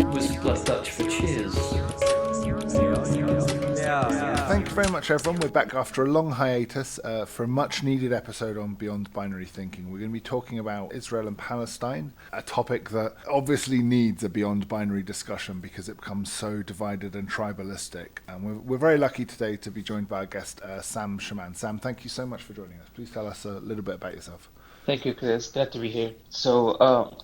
Was plus Dutch for cheers. Thank you very much, everyone. We're back after a long hiatus for a much needed episode on Beyond Binary Thinking. We're going to be talking about Israel and Palestine, a topic that obviously needs a beyond binary discussion because it becomes so divided and tribalistic. And we're very lucky today to be joined by our guest, Sam Shaman. Sam, thank you so much for joining us. Please tell us a little bit about yourself. Thank you, Chris. Glad to be here. So,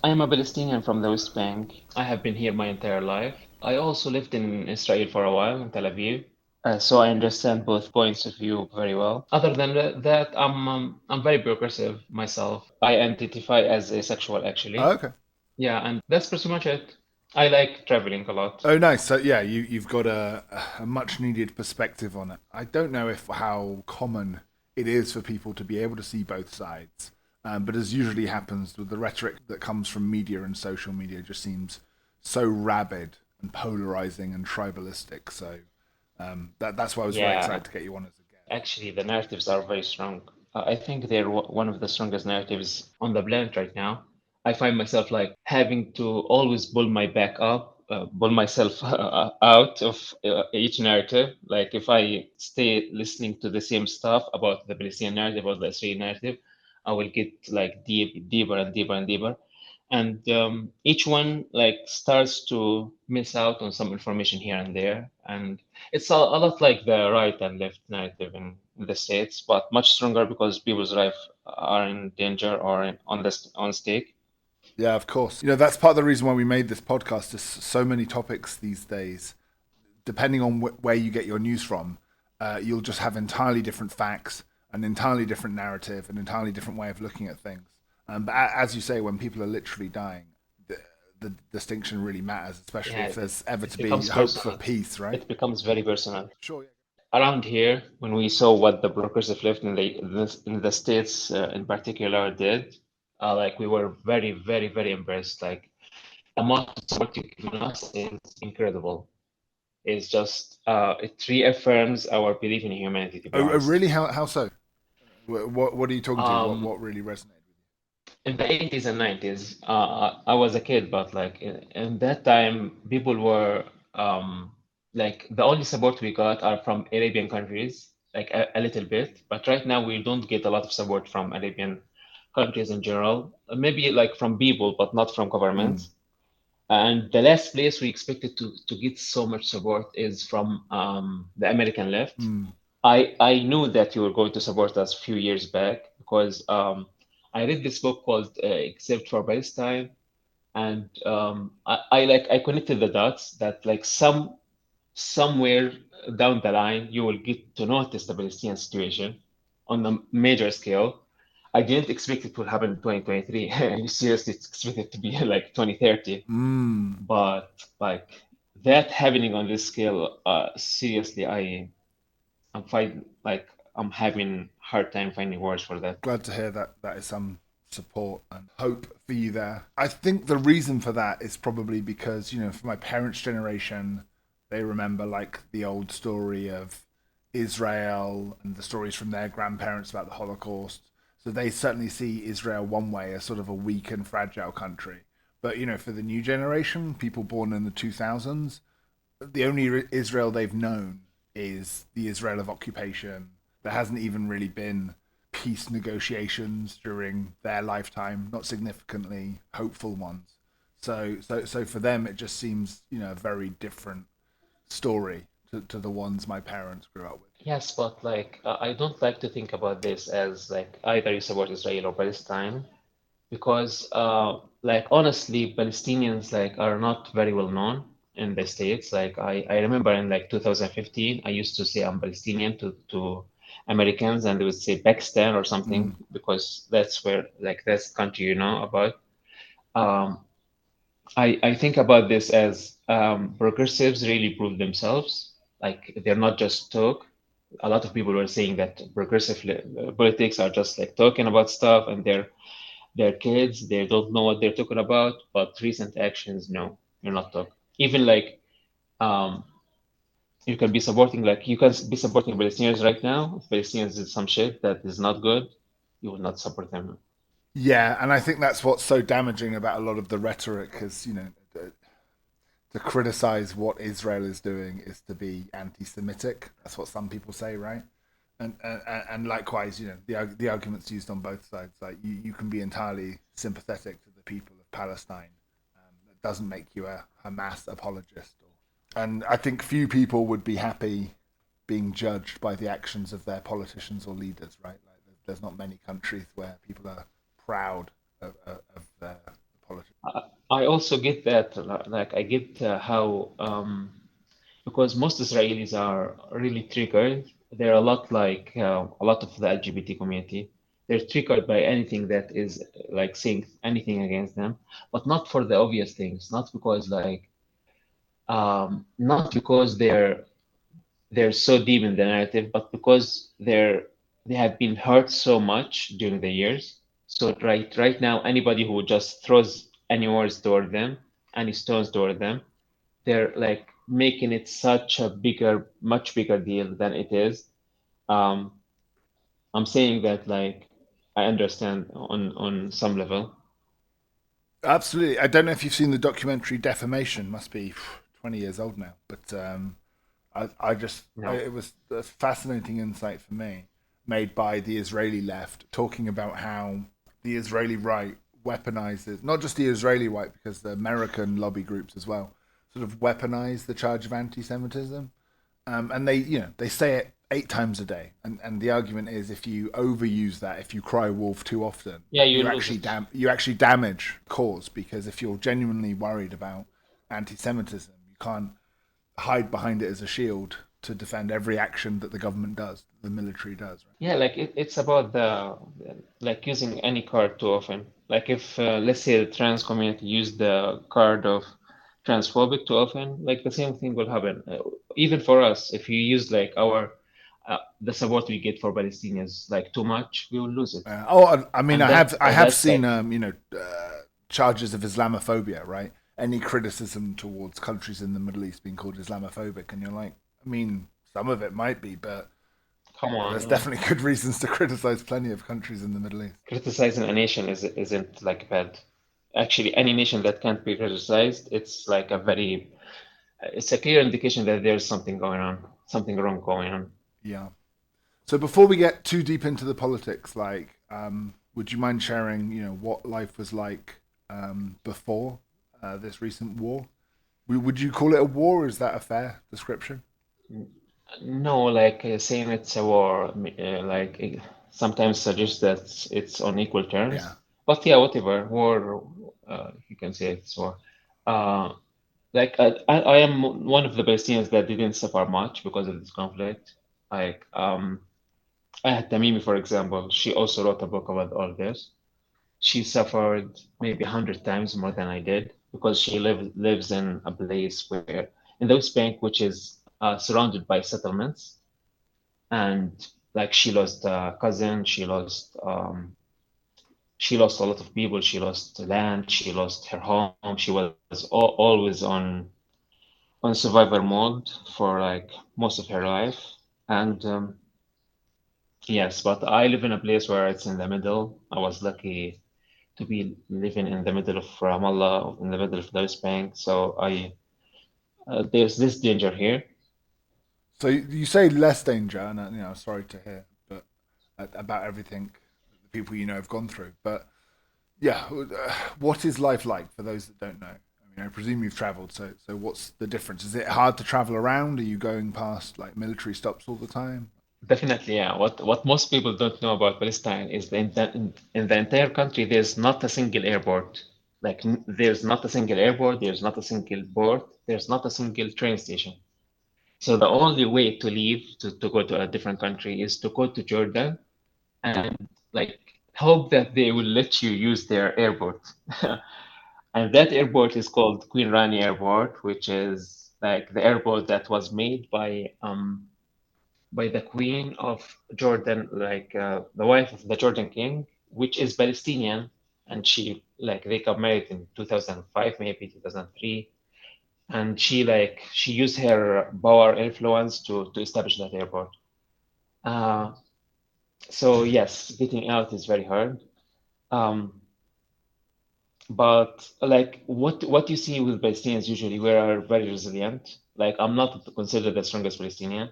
I am a Palestinian from the West Bank. I have been here my entire life. I also lived in Israel for a while, in Tel Aviv. So I understand both points of view very well. Other than that, I'm very progressive myself. I identify as asexual, Oh, actually. okay. Yeah, and that's pretty much it. I like traveling a lot. Oh, nice. So, yeah, you've got a much needed perspective on it. I don't know if how common it is for people to be able to see both sides. But as usually happens with the rhetoric that comes from media and social media, just seems so rabid and polarizing and tribalistic. So that's why I was very Yeah, excited to get you on as a guest. actually, the narratives are very strong. I think they're one of the strongest narratives on the planet right now. I find myself like having to always pull my back up, pull myself out of each narrative. Like if I stay listening to the same stuff about the Palestinian narrative or the Israeli narrative, I will get like deeper and deeper and deeper. And each one like starts to miss out on some information here and there. And it's a lot like the right and left narrative in the States, but much stronger because people's life are in danger or on stake. Yeah, of course. That's part of the reason why we made this podcast. There's so many topics these days. Depending on where you get your news from, you'll just have entirely different facts, an entirely different narrative, an entirely different way of looking at things. But as you say, when people are literally dying, the distinction really matters, especially Yeah, if there's ever it to be becomes hope for personal. peace, right? It becomes very personal. Sure. Around here, when we saw what the progressive left in the States in particular did, like we were very, very, very impressed. Like the amount of support you've given us is incredible. It's just it reaffirms our belief in humanity, to be Oh, honest. really? How so? What are you talking to? What Um, really resonated with in the 80s and 90s, I was a kid, but like in that time, people were like the only support we got are from Arabian countries, like a little bit. But right now, we don't get a lot of support from Arabian countries in general. Maybe like from people, but not from you? governments. And the last place we expected to get so much support is from the American left. Mm. I knew that you were going to support us a few years back because I read this book called Except for Palestine, and I connected the dots that like somewhere down the line you will get to notice the Palestinian situation on a major scale. I didn't expect it would happen in 2023. I seriously expected it to be like 2030, Mm. but like that happening on this scale, seriously, I'm fine. Like I'm having hard time finding words for that. Glad to hear that that is some support and hope for you there. I think the reason for that is probably because, for my parents' generation, they remember like the old story of Israel and the stories from their grandparents about the Holocaust. So they certainly see Israel one way as sort of a weak and fragile country. But, for the new generation, people born in the 2000s, the only Israel they've known is the Israel of occupation. There hasn't even really been peace negotiations during their lifetime, not significantly hopeful ones. So for them, it just seems a very different story to the ones my parents grew up with. Yes, but like I don't like to think about this as like either you support Israel or Palestine because like honestly, Palestinians like are not very well known in the States. Like I remember in like 2015, I used to say I'm Palestinian to Americans and they would say Pakistan or Mm. something because that's where like that's the country you know about. Um, I think about this as progressives really prove themselves. Like they're not just talk. A lot of people were saying that progressive politics are just like talking about stuff and they're kids, they don't know what they're talking about, but recent actions, no, you're not talking. Even like um, you can be supporting Palestinians right now. If Palestinians did some shit that is not good, you will not support them. Yeah, and I think that's what's so damaging about a lot of the rhetoric is, to criticize what Israel is doing is to be anti-Semitic. That's what some people say, right? And likewise, the arguments used on both sides, like you can be entirely sympathetic to the people of Palestine. That doesn't make you a Hamas apologist. And I think few people would be happy being judged by the actions of their politicians or leaders, right? Like there's not many countries where people are proud of their politics. I also get that, like I get how because most Israelis are really triggered. They're a lot like a lot of the LGBT community. They're triggered by anything that is like saying anything against them, but not for the obvious things. Not because they're so deep in the narrative, but because they have been hurt so much during the years. So right now, anybody who just throws any words toward them, any stones toward them, they're like making it such a much bigger deal than it is. Um, I'm saying that like I understand on some level. Absolutely. I don't know if you've seen the documentary Defamation. Must be 20 years old now, but No. it was a fascinating insight for me, made by the Israeli left, talking about how the Israeli right weaponizes, not just the Israeli right, because the American lobby groups as well, sort of weaponize the charge of anti-Semitism. And they say it 8 times a day, and the argument is if you overuse that, if you cry wolf too often, Yeah, you lose it. you actually damage cause, because if you're genuinely worried about anti-Semitism, you can't hide behind it as a shield to defend every action that the government does, the military does. Right? Yeah, like it's about the like using any card too often. Like if let's say the trans community use the card of transphobic too often, like the same thing will happen. Even for us, if you use like our the support we get for Palestinians like too much, we will lose it. I mean, And that I have that's seen like charges of Islamophobia, right? Any criticism towards countries in the Middle East being called Islamophobic, and you're like, I mean, some of it might be, but come there's on, yeah. definitely good reasons to criticize plenty of countries in the Middle East. Criticizing a nation isn't like bad. Actually, any nation that can't be criticized, it's a clear indication that there's something going on, something wrong going on. Yeah. So before we get too deep into the politics, like, would you mind sharing, what life was like before this recent war? Would you call it a war? Is that a fair description? No, like saying it's a war, sometimes suggests that it's on equal Yeah. terms. But yeah, whatever, war, you can say it's war. Uh, I am one of the Palestinians that didn't suffer much because of this conflict. Like, I had Tamimi, for example. She also wrote a book about all this. She suffered maybe 100 times more than I did because she lives in a place where in the West Bank, which is surrounded by settlements, and like she lost a cousin, she lost a lot of people, she lost land, she lost her home. She was always on survivor mode for like most of her life, and yes, but I live in a place where it's in the middle. I was lucky to be living in the middle of Ramallah, in the middle of the West Bank. So there's this danger here. So you say less danger, and sorry to hear, but about everything the people have gone through. But yeah, what is life like for those that don't know? I mean, I presume you've travelled. So what's the difference? Is it hard to travel around? Are you going past like military stops all the time? Definitely, yeah. What most people don't know about Palestine is that in the entire country, there's not a single airport. There's not a single airport, there's not a single port, there's not a single train station. So the only way to leave to go to a different country is to go to Jordan and like hope that they will let you use their airport. And that airport is called Queen Rani Airport, which is like the airport that was made by the Queen of Jordan, like the wife of the Jordan King, which is Palestinian, and she like they got married in 2005, maybe 2003, and she used her power influence to establish that airport. Uh, so yes, getting out is very hard. Um, But like what you see with Palestinians usually, we are very resilient. Like I'm not considered the strongest Palestinian,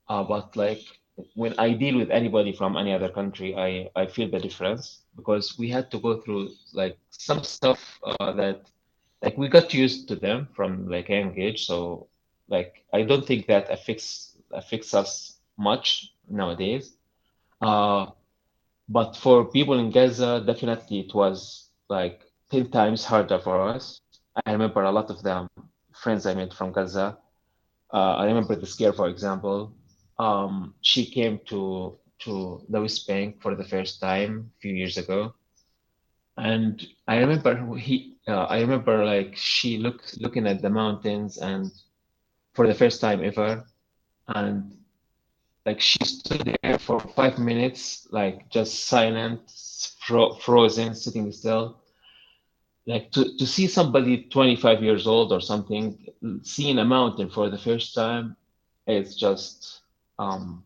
but like when I deal with anybody from any other country, I feel the difference because we had to go through like some stuff that like we got used to them from like a young age. So like I don't think that affects us much nowadays. Uh, but for people in Gaza, definitely it was like 10 times harder for us. I remember a lot of them friends I made from Gaza. I remember this girl, for example. She came to the West Bank for the first time a few years ago, and I remember like she looking at the mountains and for the first time ever, and like she stood there for 5 minutes, like just silent, frozen, sitting still. Like to see somebody 25 years old or something seeing a mountain for the first time, it's just um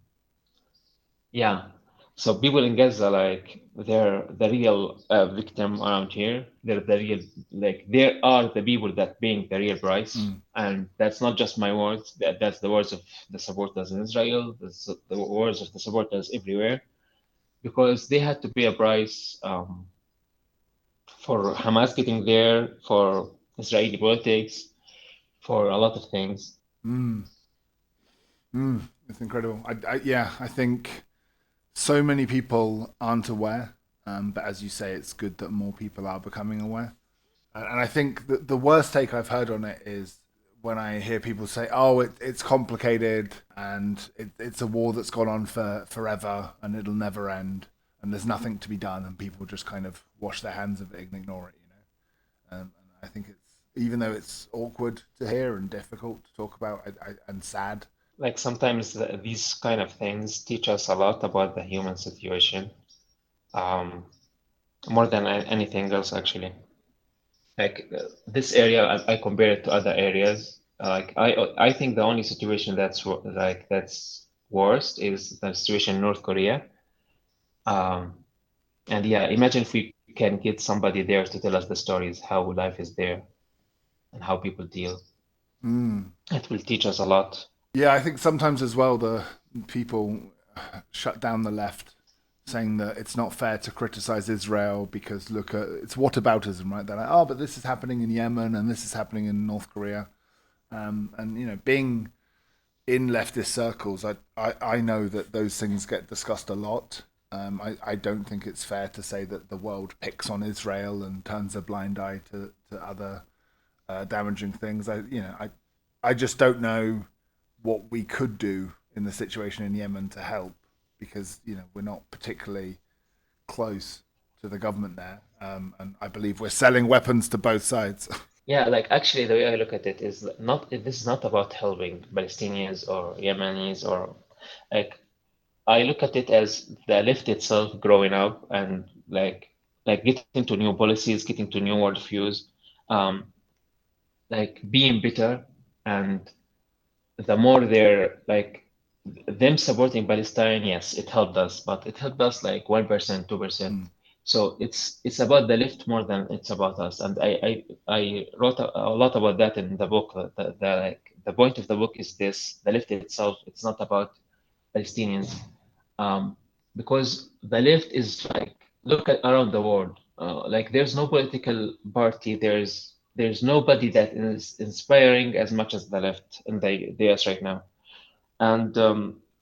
yeah. So people in Gaza, like they're the real victim around here. They're the real, like there are the people that paying the real price, Mm. and that's not just my words. That's the words of the supporters in Israel. The words of the supporters everywhere, because they had to pay a price for Hamas getting there, for Israeli politics, for a lot of things. Mm. It's incredible. Yeah, I think so many people aren't aware, but as you say, it's good that more people are becoming aware. And I think the worst take I've heard on it is when I hear people say, "Oh, it's complicated and it's a war that's gone on for forever and it'll never end and there's nothing to be done," and people just kind of wash their hands of it and ignore it. And I think it's even though it's awkward to hear and difficult to talk about and sad. Like sometimes these kind of things teach us a lot about the human situation, um, more than anything else, actually. Like this area, I compare it to other areas. Like I think the only situation that's worst is the situation in North Korea. Um, and yeah, imagine if we can get somebody there to tell us the stories, how life is there and how people deal. Mm. It will teach us a lot. Yeah, I think sometimes as well the people shut down the left, saying that it's not fair to criticize Israel because look at it's whataboutism, right? They're like, oh, but this is happening in Yemen and this is happening in North Korea, and being in leftist circles, I know that those things get discussed a lot. I don't think it's fair to say that the world picks on Israel and turns a blind eye to other damaging things. I just don't know what we could do in the situation in Yemen to help because we're not particularly close to the government there, and I believe we're selling weapons to both sides. Yeah, like actually, the way I look at it is not this is not about helping Palestinians or Yemenis or like I look at it as the left itself growing up and like getting to new policies, getting to new worldviews, um, like being bitter, and the more they're like them supporting Palestine, yes, it helped us, but it helped us like 1%, 2%. Mm, So it's about the left more than it's about us. And I wrote a lot about that in the book. Like the point of the book is this: the left itself. It's not about Palestinians, um, because the left is like look at around the world. Like there's no political party. There's nobody that is inspiring as much as the left in the US right now. And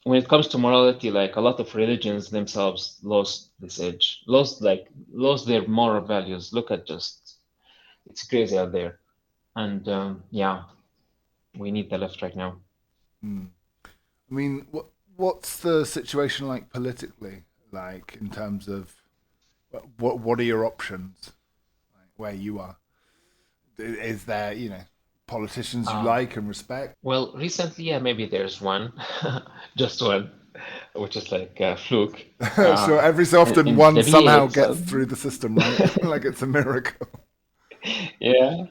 when it comes to morality, like a lot of religions themselves lost this edge, lost their moral values. Look at just it's crazy out there. And yeah, we need the left right now. mm. I mean, what's the situation like politically, like in terms of what are your options, like, where you are? Is there politicians you Uh, like and respect? well, recently, yeah, maybe there's one, just one, which is like a fluke. Sure, Uh, every so often in one the BA somehow itself, gets through the system, right? Like it's a miracle. yeah,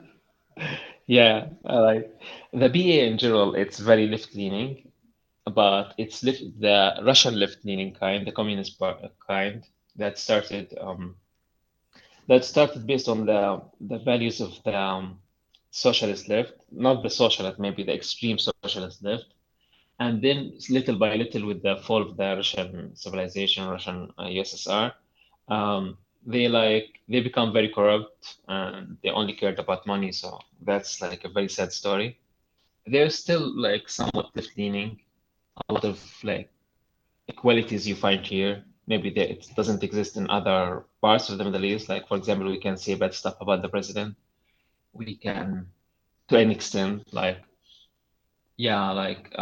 yeah, I like the BA in general. It's very left-leaning, but it's the Russian left-leaning kind, the communist kind that started. that started based on the values of the socialist left, not the socialist, maybe the extreme socialist left. And then little by little, with the fall of the Russian civilization, Russian USSR, they become very corrupt and they only cared about money. So that's like a very sad story. They're still like somewhat left-leaning. A lot of like equalities you find here, maybe it doesn't exist in other parts of the Middle East. Like, for example, we can say bad stuff about the president. We can, to an extent, like, yeah, like,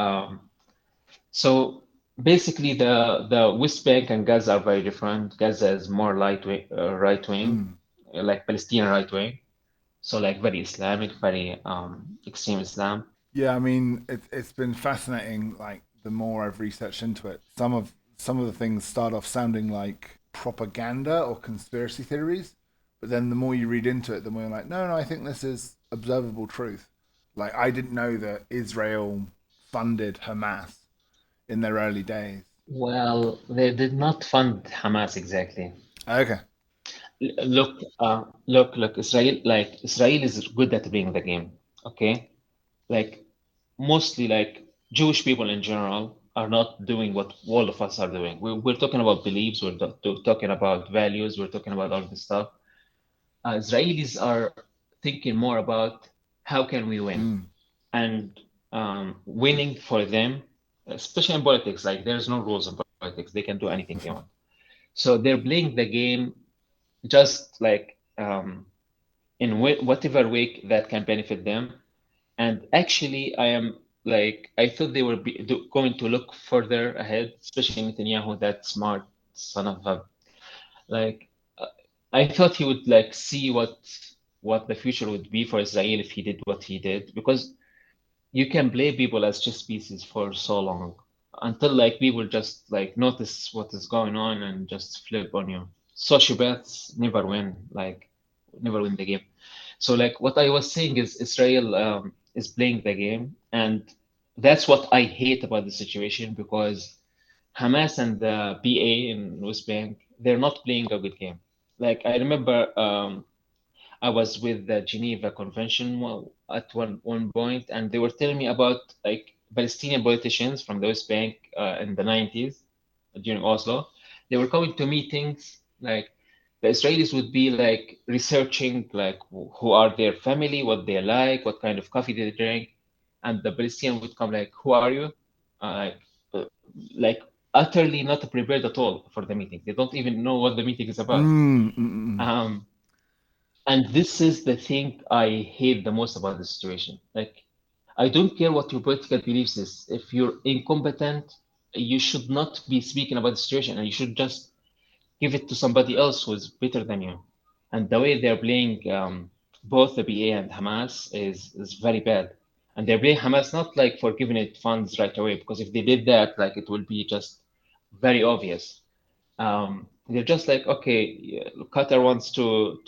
so basically the West Bank and Gaza are very different. Gaza is more right wing, Mm. like Palestinian right wing. So like very Islamic, very extreme Islam. Yeah, I mean, it's been fascinating. Like the more I've researched into it, some of the things start off sounding like propaganda or conspiracy theories, but then the more you read into it, the more you're like, no, no, I think this is observable truth. Like I didn't know that Israel funded Hamas in their early days. Well, they did not fund Hamas exactly. Okay. Look, Israel is good at playing the game. Okay, like mostly like Jewish people in general are not doing what all of us are doing. We're talking about beliefs, talking about values, we're talking about all this stuff. Israelis are thinking more about how can we win, Mm. and winning for them, especially in politics, like there's no rules in politics; they can do anything they want. So they're playing the game just like in whatever way that can benefit them. And actually, I thought they were going to look further ahead, especially Netanyahu, that smart son of a, like, uh, I thought he would like see what the future would be for Israel if he did what he did, because you can play people as chess pieces for so long until like people just like notice what is going on and just flip on you. Sociopaths never win the game. So like what I was saying is Israel is playing the game, and that's what I hate about the situation, because Hamas and the PA in West Bank, they're not playing a good game. Like I remember I was with the Geneva Convention at one point, and they were telling me about like Palestinian politicians from the West Bank in the 90s during Oslo. They were coming to meetings, like the Israelis would be like researching like who are their family, what they like, what kind of coffee they drink, and the Palestinian would come like, "Who are you?" Like, like utterly not prepared at all for the meeting. They don't even know what the meeting is about. Mm, mm, mm. Um, and this is the thing I hate the most about the situation. Like, I don't care what your political beliefs is. If you're incompetent, you should not be speaking about the situation, and you should just give it to somebody else who's better than you. And the way they're playing both the BA and Hamas is very bad. And they're playing Hamas not like for giving it funds right away, because if they did that, like it will be just very obvious. They're just like, okay, yeah, Qatar wants to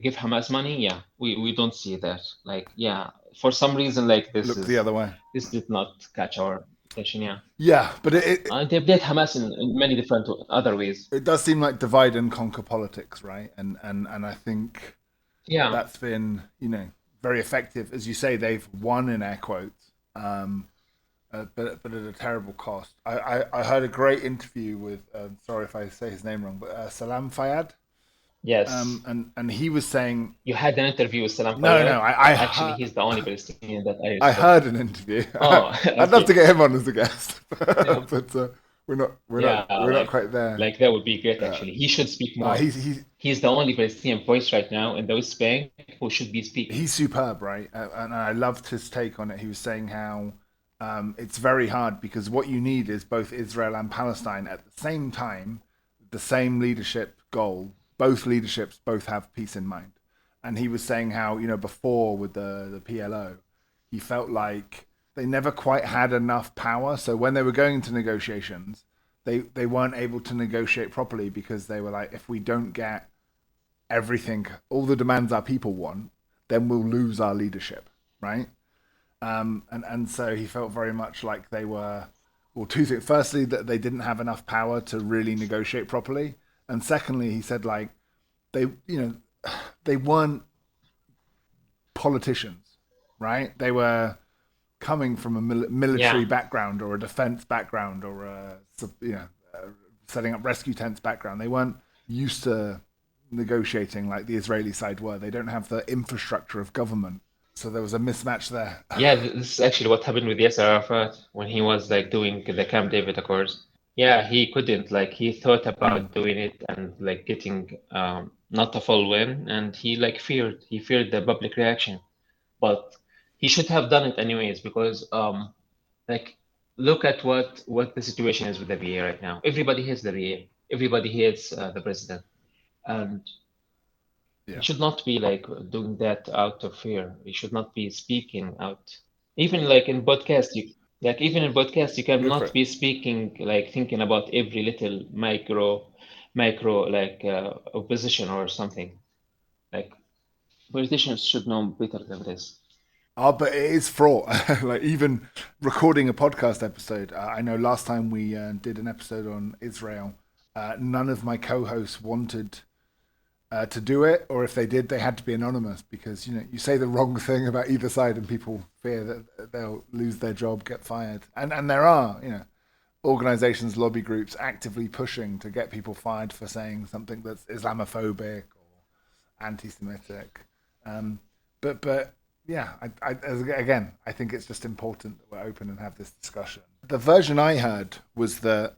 give Hamas money. Yeah, we don't see that. Like, yeah, for some reason, like Look the other way. this did not catch our attention. Yeah, Yeah, but and they played Hamas in many different other ways. it does seem like divide and conquer politics, right? And I think Yeah, that's been, you know, very effective. As you say, they've won in air quotes, but at a terrible cost. I heard a great interview with, sorry if I say his name wrong, but Salam Fayyad, yes. and he was saying, You had an interview with Salam no, no, Fayyad. Actually, he's the only Palestinian that I I respect. heard an interview. Oh, I'd love to okay. get him on as a guest, Yeah, but yeah, we're not quite there. like that would be great. Uh, Actually, he should speak more. he's He's the only Palestinian voice right now in the West Bank who should be speaking. he's superb, right? And I loved his take on it. He was saying how it's very hard because what you need is both Israel and Palestine at the same time, the same leadership goal. Both leaderships both have peace in mind. And he was saying how, you know, before with the PLO, he felt like they never quite had enough power. So when they were going into negotiations, they weren't able to negotiate properly because they were like, if we don't get everything, all the demands our people want, then we'll lose our leadership, right? And so he felt very much like they were, well, two things. Firstly, that they didn't have enough power to really negotiate properly, and secondly, he said like they they weren't politicians, right? They were coming from a military Yeah. background or a defense background or setting up rescue tents background. They weren't used to negotiating like the Israeli side were. They don't have the infrastructure of government, so there was a mismatch there. Yeah, this is actually what happened with Yasser Arafat when he was like doing the Camp David Accords. Yeah, he couldn't, like he thought Mm. about doing it and like getting not a full win, and he feared the public reaction. But he should have done it anyways because like look at what the situation is with the VA right now. Everybody hates the VA. Everybody hates the president, and he Yeah, should not be like doing that out of fear. He should not be speaking out. Even like in podcast, even in podcast, you go for cannot it. be speaking like thinking about every little micro like opposition or something. Like politicians should know better than this. Oh, but it is fraught. Like even recording a podcast episode, I know last time we did an episode on Israel, none of my co-hosts wanted to do it, or if they did, they had to be anonymous because you say the wrong thing about either side, and people fear that they'll lose their job, get fired, and there are organizations, lobby groups actively pushing to get people fired for saying something that's Islamophobic or anti-Semitic. Um, but yeah, again, I think it's just important that we're open and have this discussion. The version I heard was that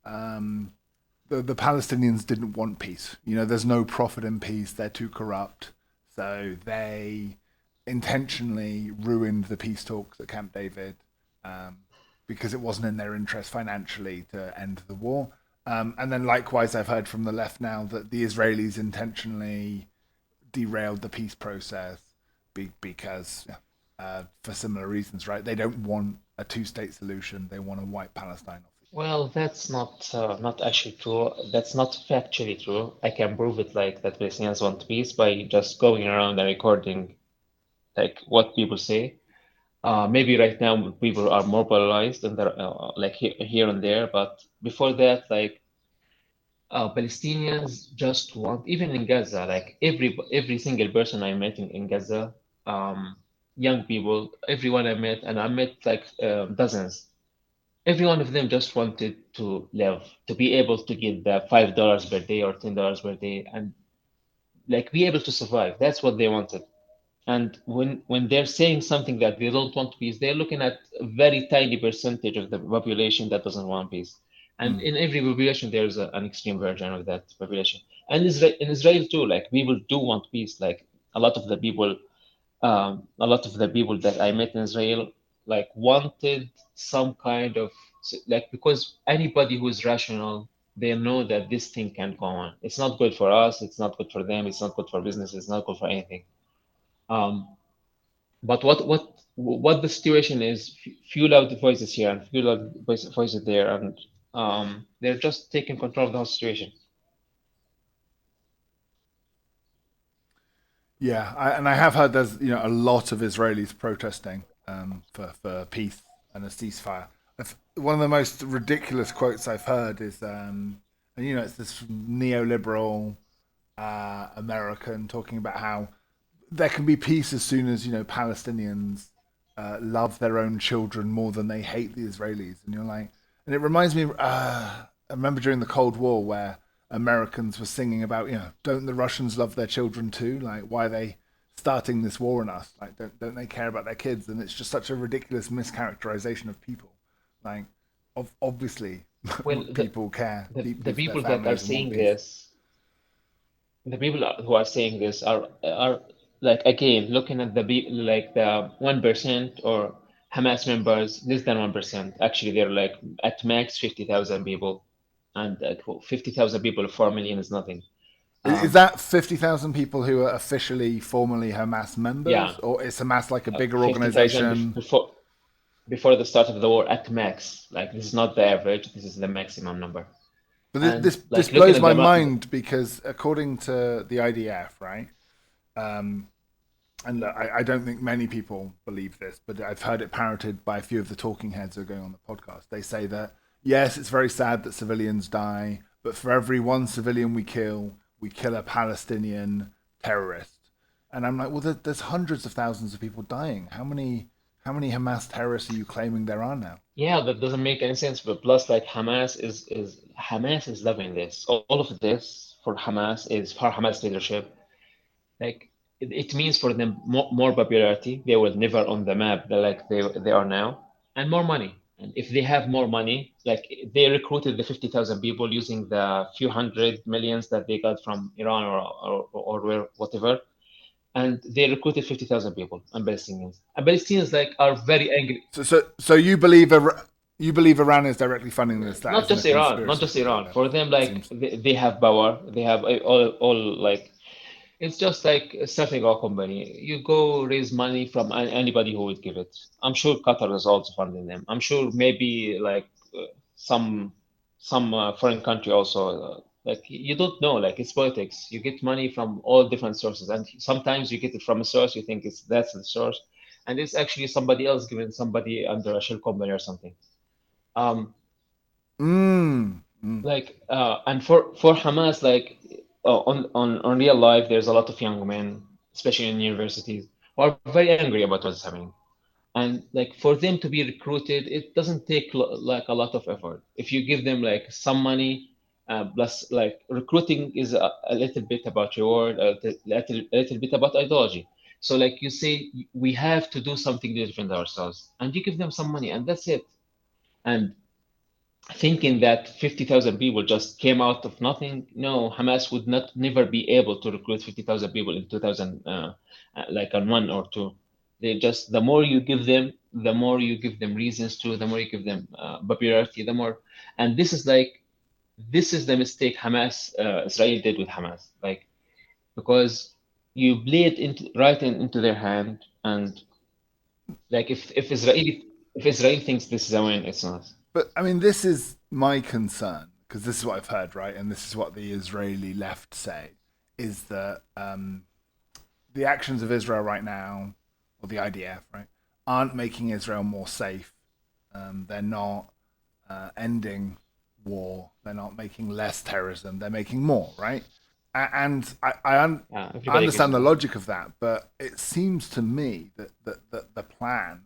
um, the Palestinians didn't want peace. There's no profit in peace. They're too corrupt. So they intentionally ruined the peace talks at Camp David um, because it wasn't in their interest financially to end the war. And then likewise, I've heard from the left now that the Israelis intentionally derailed the peace process because for similar reasons, right? They don't want a two-state solution. They want to wipe Palestine off. Well, that's not actually true. That's not factually true. I can prove it like that Palestinians want peace by just going around and recording like what people say. Maybe right now people are more polarized and they're like here and there, but before that, like Palestinians just want, even in Gaza, like every single person I met in Gaza, um, young people, everyone I met, and I met like dozens. Every one of them just wanted to live, to be able to get the $5 per day or $10 per day, and like be able to survive. That's what they wanted. And when they're saying something that they don't want peace, they're looking at a very tiny percentage of the population that doesn't want peace. And Mm. in every population, there's an extreme version of that population. And in Israel too, like people do want peace. Like a lot of the people, a lot of the people that I met in Israel, like wanted some kind of like because anybody who is rational, they know that this thing can't go on. It's not good for us. It's not good for them. It's not good for business. It's not good for anything. Um, but what the situation is, few loud voices here and few loud voices there, and they're just taking control of the whole situation. Yeah, and I have heard there's a lot of Israelis protesting for peace and a ceasefire. One of the most ridiculous quotes I've heard is, and it's this neoliberal American talking about how there can be peace as soon as Palestinians love their own children more than they hate the Israelis, and you're like, and it reminds me. I remember during the Cold War where Americans were singing about, don't the Russians love their children too? Like, why are they starting this war on us? Like, don't they care about their kids? And it's just such a ridiculous mischaracterization of people. Like, obviously, Well, people care the deeply for their people that are families and want saying peace. this, the people who are saying this are like again looking at like the 1% or Hamas members, less than 1%. Actually, they're like at max 50,000 people, and 50,000 people, 4 million is nothing. Is Um, that 50,000 people who are officially, formally Hamas yeah, members? Or is Hamas like a bigger 50,000 organization? before the start of the war at max. Like this is not the average, this is the maximum number. But And this like looking blows at my the mind because according to the IDF, right? Um, and look, I don't think many people believe this, but I've heard it parroted by a few of the talking heads who are going on the podcast. They say that yes, it's very sad that civilians die, but for every one civilian we kill, we kill a Palestinian terrorist, and I'm like, well, there's hundreds of thousands of people dying. How many Hamas terrorists are you claiming there are now? Yeah, that doesn't make any sense. But plus, like Hamas is loving this. All of this for Hamas is for Hamas leadership. Like it means for them more popularity. They will never on the map like they are now, and more money. And if they have more money, like they recruited the 50,000 people using the few hundred millions that they got from Iran or where whatever, and they recruited 50,000 people and Palestinians. And Palestinians like are very angry. So you believe Iran is directly funding this? That Not isn't a just Iran, not conspiracy just theory. Iran. For them, That like seems. they have power, they have all like it's just like starting a company. You go raise money from anybody who would give it. I'm sure Qatar is also funding them. I'm sure maybe like some foreign country also. Like you don't know. Like it's politics. You get money from all different sources, and sometimes you get it from a source you think that's the source, and it's actually somebody else giving somebody under a shell company or something. Um, Mm, mm. like and for Hamas, like on real life, there's a lot of young men, especially in universities, who are very angry about what's happening. And like for them to be recruited, it doesn't take like a lot of effort. If you give them like some money, plus like recruiting is a little bit about reward, a little bit about ideology. So like you say, we have to do something to defend ourselves, and you give them some money, and that's it. And thinking that 50,000 people just came out of nothing. No, Hamas would not never be able to recruit 50,000 people in 2000, like on one or two. They just, the more you give them, the more you give them reasons to, the more you give them popularity, the more. And this is the mistake Israel did with Hamas. Like, because you played into their hand. And like, if Israel thinks this is a win, it's not. But I mean, this is my concern because this is what I've heard, right? And this is what the Israeli left say: is that the actions of Israel right now, or the IDF, right, aren't making Israel more safe. They're not ending war. They're not making less terrorism. They're making more, right? And Yeah, I everybody agrees understand with the that. logic of that, but it seems to me that the plan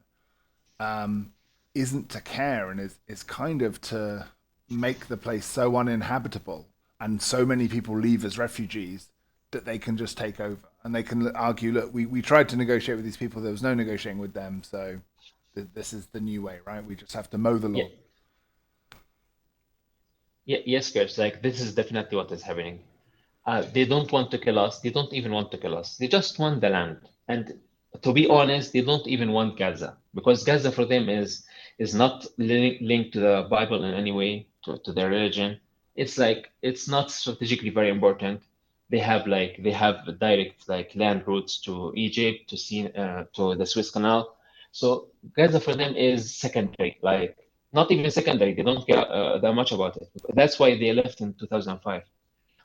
um, isn't to care and is kind of to make the place so uninhabitable and so many people leave as refugees that they can just take over and they can argue, look, we tried to negotiate with these people, there was no negotiating with them, so this is the new way, right? We just have to mow the Yeah, lawn. yeah, yes, Chris. Like this is definitely what is happening. They don't want to kill us. They don't even want to kill us. They just want the land. And to be honest, they don't even want Gaza because Gaza for them is not linked to the Bible in any way, to their religion. It's like it's not strategically very important. They have direct like land routes to Egypt, to the Suez Canal. So Gaza for them is secondary, like not even secondary. They don't care that much about it. That's why they left in 2005.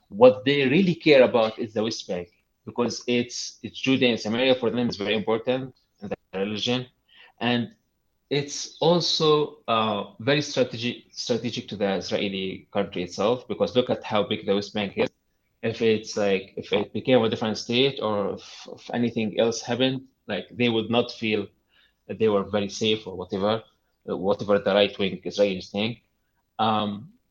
What they really care about is the West Bank because it's Judea and Samaria for them is very important in their religion, and it's also very strategic to the Israeli country itself because look at how big the West Bank is. If it became a different state or if anything else happened, like they would not feel that they were very safe or whatever the right wing Israelis think.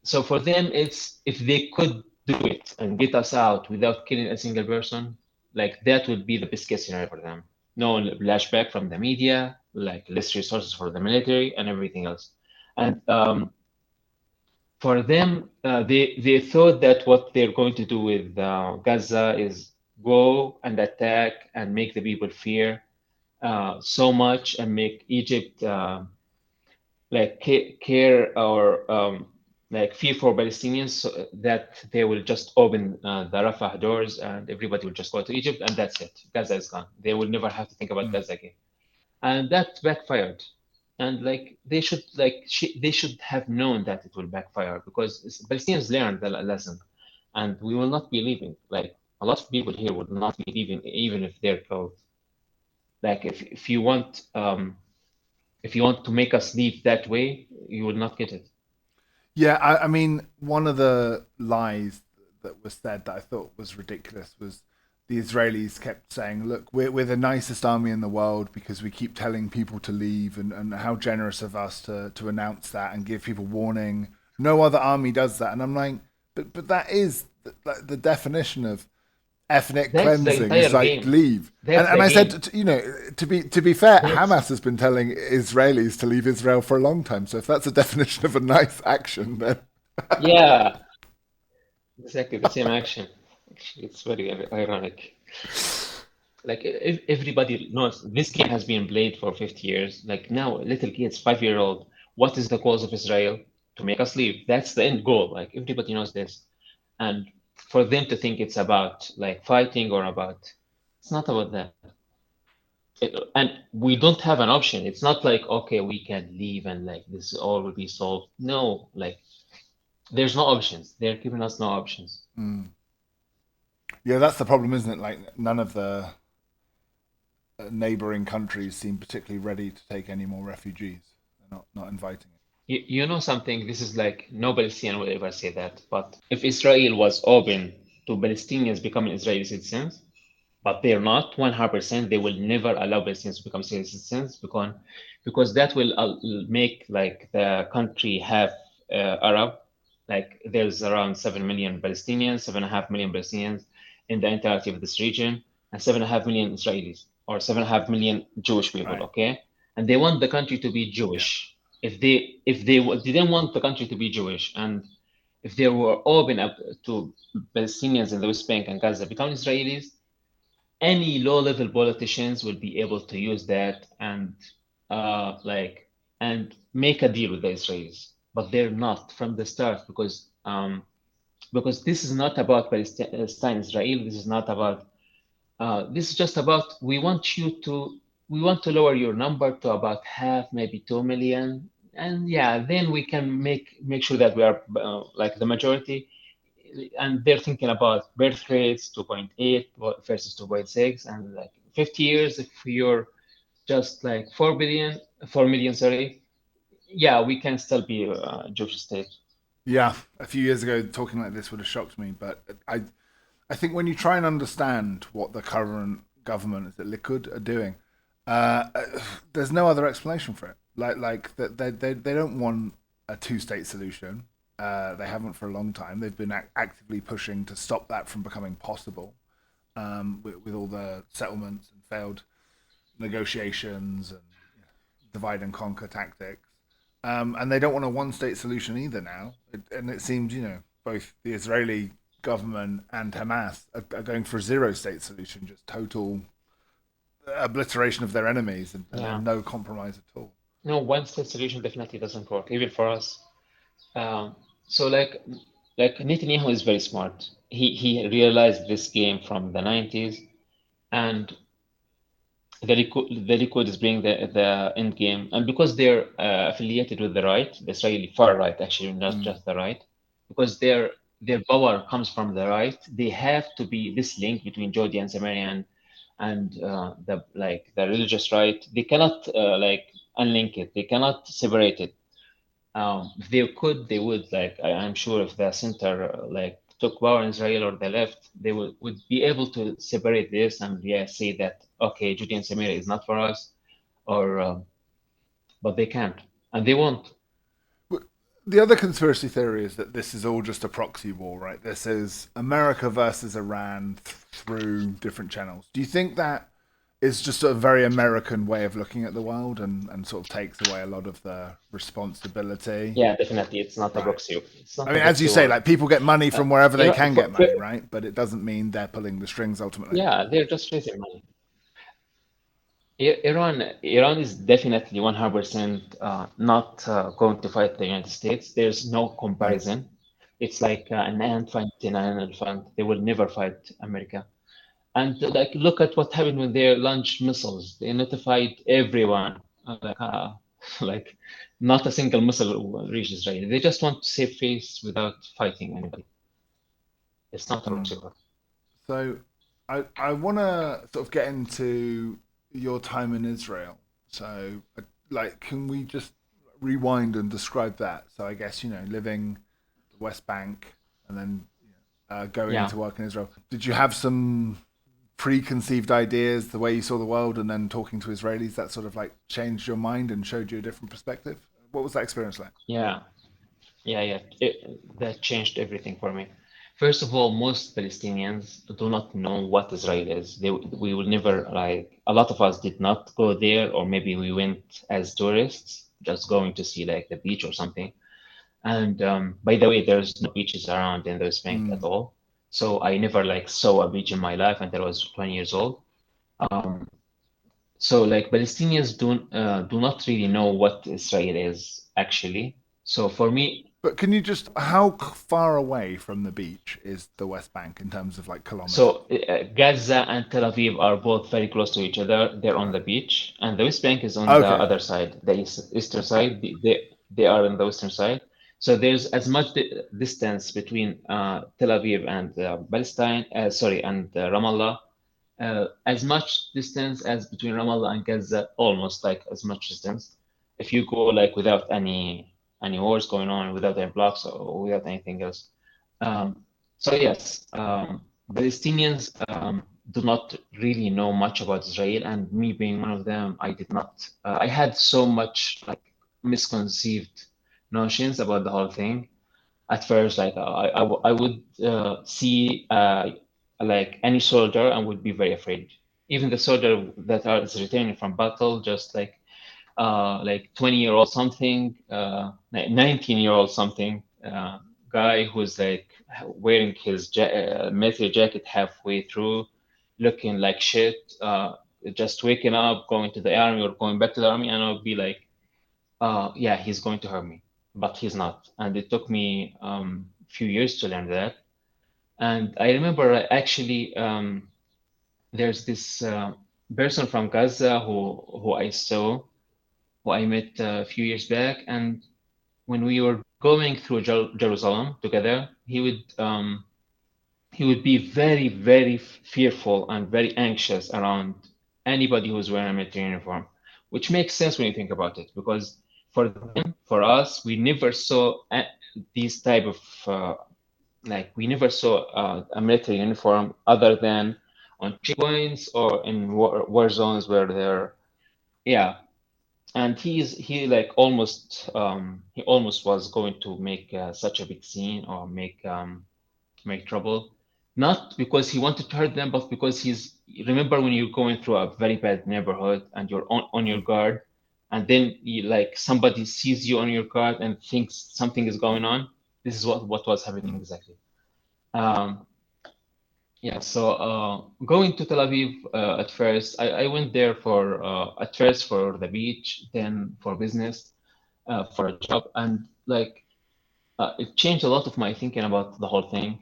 So for them, it's if they could do it and get us out without killing a single person, like that would be the best case scenario for them. No flashback from the media, like less resources for the military and everything else. And for them, they thought that what they're going to do with Gaza is go and attack and make the people fear so much and make Egypt like care or like fear for Palestinians so that they will just open the Rafah doors and everybody will just go to Egypt and that's it. Gaza is gone. They will never have to think about Mm. Gaza again. And that backfired. And like they should have known that it will backfire because Palestinians learned the lesson, and we will not be leaving. Like a lot of people here will not be leaving even if they're killed. Like if you want to make us leave that way, you will not get it. Yeah, I mean, one of the lies that was said that I thought was ridiculous was the Israelis kept saying, look, we're the nicest army in the world because we keep telling people to leave, and how generous of us to announce that and give people warning. No other army does that. And I'm like, but that is the definition of ethnic That's the cleansing. Is entire like game. leave. That's And the I game. said, to be fair, That's Hamas has been telling Israelis to leave Israel for a long time. So if that's a definition of a nice action, then yeah, exactly the same action. Actually, it's very ironic. Like if everybody knows this game has been played for 50 years. Like now, little kids, 5 year old, what is the cause of Israel? To make us leave. That's the end goal. Like everybody knows this. And for them to think it's about like fighting or about, it's not about that. And we don't have an option. It's not like, okay, we can leave and like this all will be solved. No, like there's no options. They're giving us no options. yeah, that's the problem, isn't it? Like none of the neighboring countries seem particularly ready to take any more refugees. They're not inviting it. You know something, this is like no Palestinian will ever say that, but if Israel was open to Palestinians becoming Israeli citizens, but they're not 100%, they will never allow Palestinians to become Israeli citizens because that will make like the country half Arab. Like there's around 7 million Palestinians, 7.5 million Palestinians in the entirety of this region, and 7.5 million Israelis or 7.5 million Jewish people. Right. Okay, and they want the country to be Yeah. Jewish. If they didn't want the country to be Jewish, and if they were open up to Palestinians in the West Bank and Gaza becoming Israelis, any low-level politicians will be able to use that and like and make a deal with the Israelis, but they're not from the start because this is not about Palestine, Israel. This is not about. This is just about we want to lower your number to about half, maybe 2 million, and yeah, then we can make sure that we are like the majority, and they're thinking about birth rates 2.8 versus 2.6, and like 50 years if you're just like 4 million, sorry, yeah, we can still be a Jewish state. Yeah, a few years ago, talking like this would have shocked me. But I think when you try and understand what the current government, the Likud, are doing, uh, there's no other explanation for it. Like that they don't want a two-state solution. They haven't for a long time. They've been actively pushing to stop that from becoming possible. With all the settlements and failed negotiations and divide and conquer tactics. And they don't want a one-state solution either now. And it seems, both the Israeli government and Hamas are going for a zero-state solution, just total obliteration of their enemies Yeah, and no compromise at all. no, one state solution definitely doesn't work even for us. So like Netanyahu is very smart. He realized this game from the 90s, and the Likud is playing the end game, and because they're affiliated with the right, the Israeli far right, actually, not Mm. just the right, because their power comes from the right. They have to be this link between Judea and Samaria and the religious right. They cannot like unlink it. They cannot separate it. If they could, they would. Like I'm sure if the center like took power in Israel or the left, they would be able to separate this and yeah, say that okay, Judea and Samaria is not for us, or but they can't and they won't. The other conspiracy theory is that this is all just a proxy war, right? This is America versus Iran through different channels. Do you think that is just a very American way of looking at the world and sort of takes away a lot of the responsibility? Yeah, definitely, it's not a Right. proxy. It's I not a mean, as you proxy say, war. like people get money from wherever You they know, can get money, right? But it doesn't mean they're pulling the strings ultimately. yeah, they're just raising money. Iran is definitely 100% not going to fight the United States. There's no Mm. comparison. It's like an ant fighting an elephant. They will never fight America. And like, look at what happened when they launched missiles. They notified everyone. Like, not a single missile will reach Israel. They just want to save face without fighting anybody. It's not a Mm. proxy war. So I want to sort of get into your time in Israel. So like, can we just rewind and describe that? So I guess living the West Bank and then going Yeah. to work in Israel. Did you have some preconceived ideas, the way you saw the world, and then talking to Israelis that sort of like changed your mind and showed you a different perspective? What was that experience like? Yeah. Yeah. That changed everything for me. First of all, most Palestinians do not know what Israel is. We will never, like, a lot of us did not go there, or maybe we went as tourists, just going to see like the beach or something. And by the way, there's no beaches around in the West Bank at all. So I never like saw a beach in my life until I was 20 years old. So like Palestinians do not really know what Israel is actually. So for me, But can you just, how far away from the beach is the West Bank in terms of like kilometers? so Gaza and Tel Aviv are both very close to each other. They're on the beach, and the West Bank is on the Okay. other side, the eastern side. They are on the western side. So there's as much distance between Tel Aviv and Palestine, sorry, and Ramallah, as much distance as between Ramallah and Gaza, almost like as much distance. If you go like without any wars going on, without any blocks or without anything else. Um, so yes, Palestinians do not really know much about Israel, and me being one of them, I did not. I had so much like misconceived notions about the whole thing. At first, like I would see like any soldier and would be very afraid. Even the soldier that is returning from battle, just like 20-year-old something, 19-year-old something guy who's like wearing his military jacket halfway through, looking like shit, just waking up, going to the army or going back to the army, and I'll be like, yeah, he's going to hurt me, but he's not. And it took me a few years to learn that. And I remember actually there's this person from Gaza who I saw, who I met a few years back, and when we were going through Jerusalem together, he would be very, very fearful and very anxious around anybody who's wearing a military uniform, which makes sense when you think about it, because for them, for us, we never saw these type of like we never saw a military uniform other than on checkpoints or in war zones where they're, yeah. And he like almost was going to make such a big scene or make trouble, not because he wanted to hurt them, but because he's, remember when you're going through a very bad neighborhood and you're on your guard, and then you, like somebody sees you on your guard and thinks something is going on. This is what was happening exactly. um, yeah, so going to Tel Aviv at first, I went there for at first for the beach, then for business, for a job, and like it changed a lot of my thinking about the whole thing.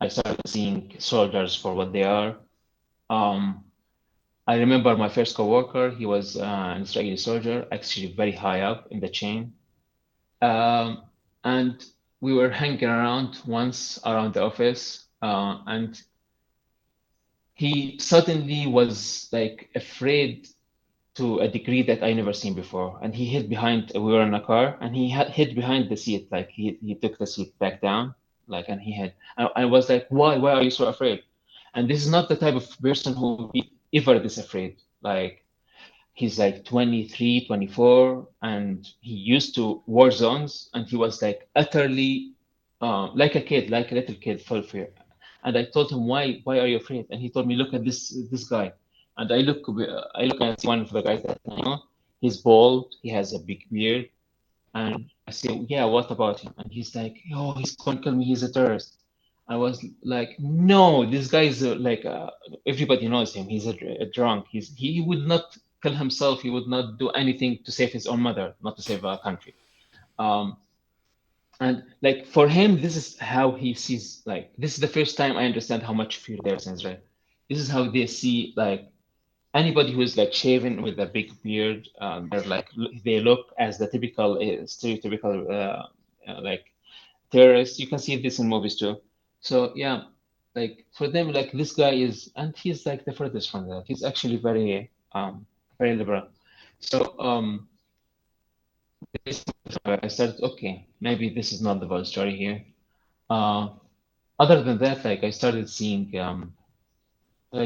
I started seeing soldiers for what they are. Um, I remember my first coworker, he was an Israeli soldier, actually very high up in the chain. Um, and we were hanging around once around the office, and he suddenly was like afraid to a degree that I never seen before. And he hid behind, we were in a car, and he hid behind the seat, like he took the seat back down, like, and he hid. I was like, why are you so afraid? And this is not the type of person who would be ever this afraid. Like, he's like 23, 24, and he used to war zones, and he was like utterly, like a kid, like a little kid, full of fear. And I told him, why are you afraid? And he told me, look at this guy. And I look and see one of the guys that I know. He's bald, he has a big beard, and I say, yeah, what about him? And he's like, oh, he's going to kill me. He's a terrorist. I was like, no, this guy is everybody knows him. He's a drunk. He would not kill himself. He would not do anything to save his own mother, not to save our country. Um, and like for him, this is how he sees. Like this is the first time I understand how much fear there is in Israel. This is how they see like anybody who is like shaven with a big beard. They're like they look as the typical stereotypical like terrorists. You can see this in movies too. So yeah, like for them, like this guy is, and he's like the furthest from that. He's actually very liberal. So I started, okay, maybe this is not the whole story here. Uh, other than that, like I started seeing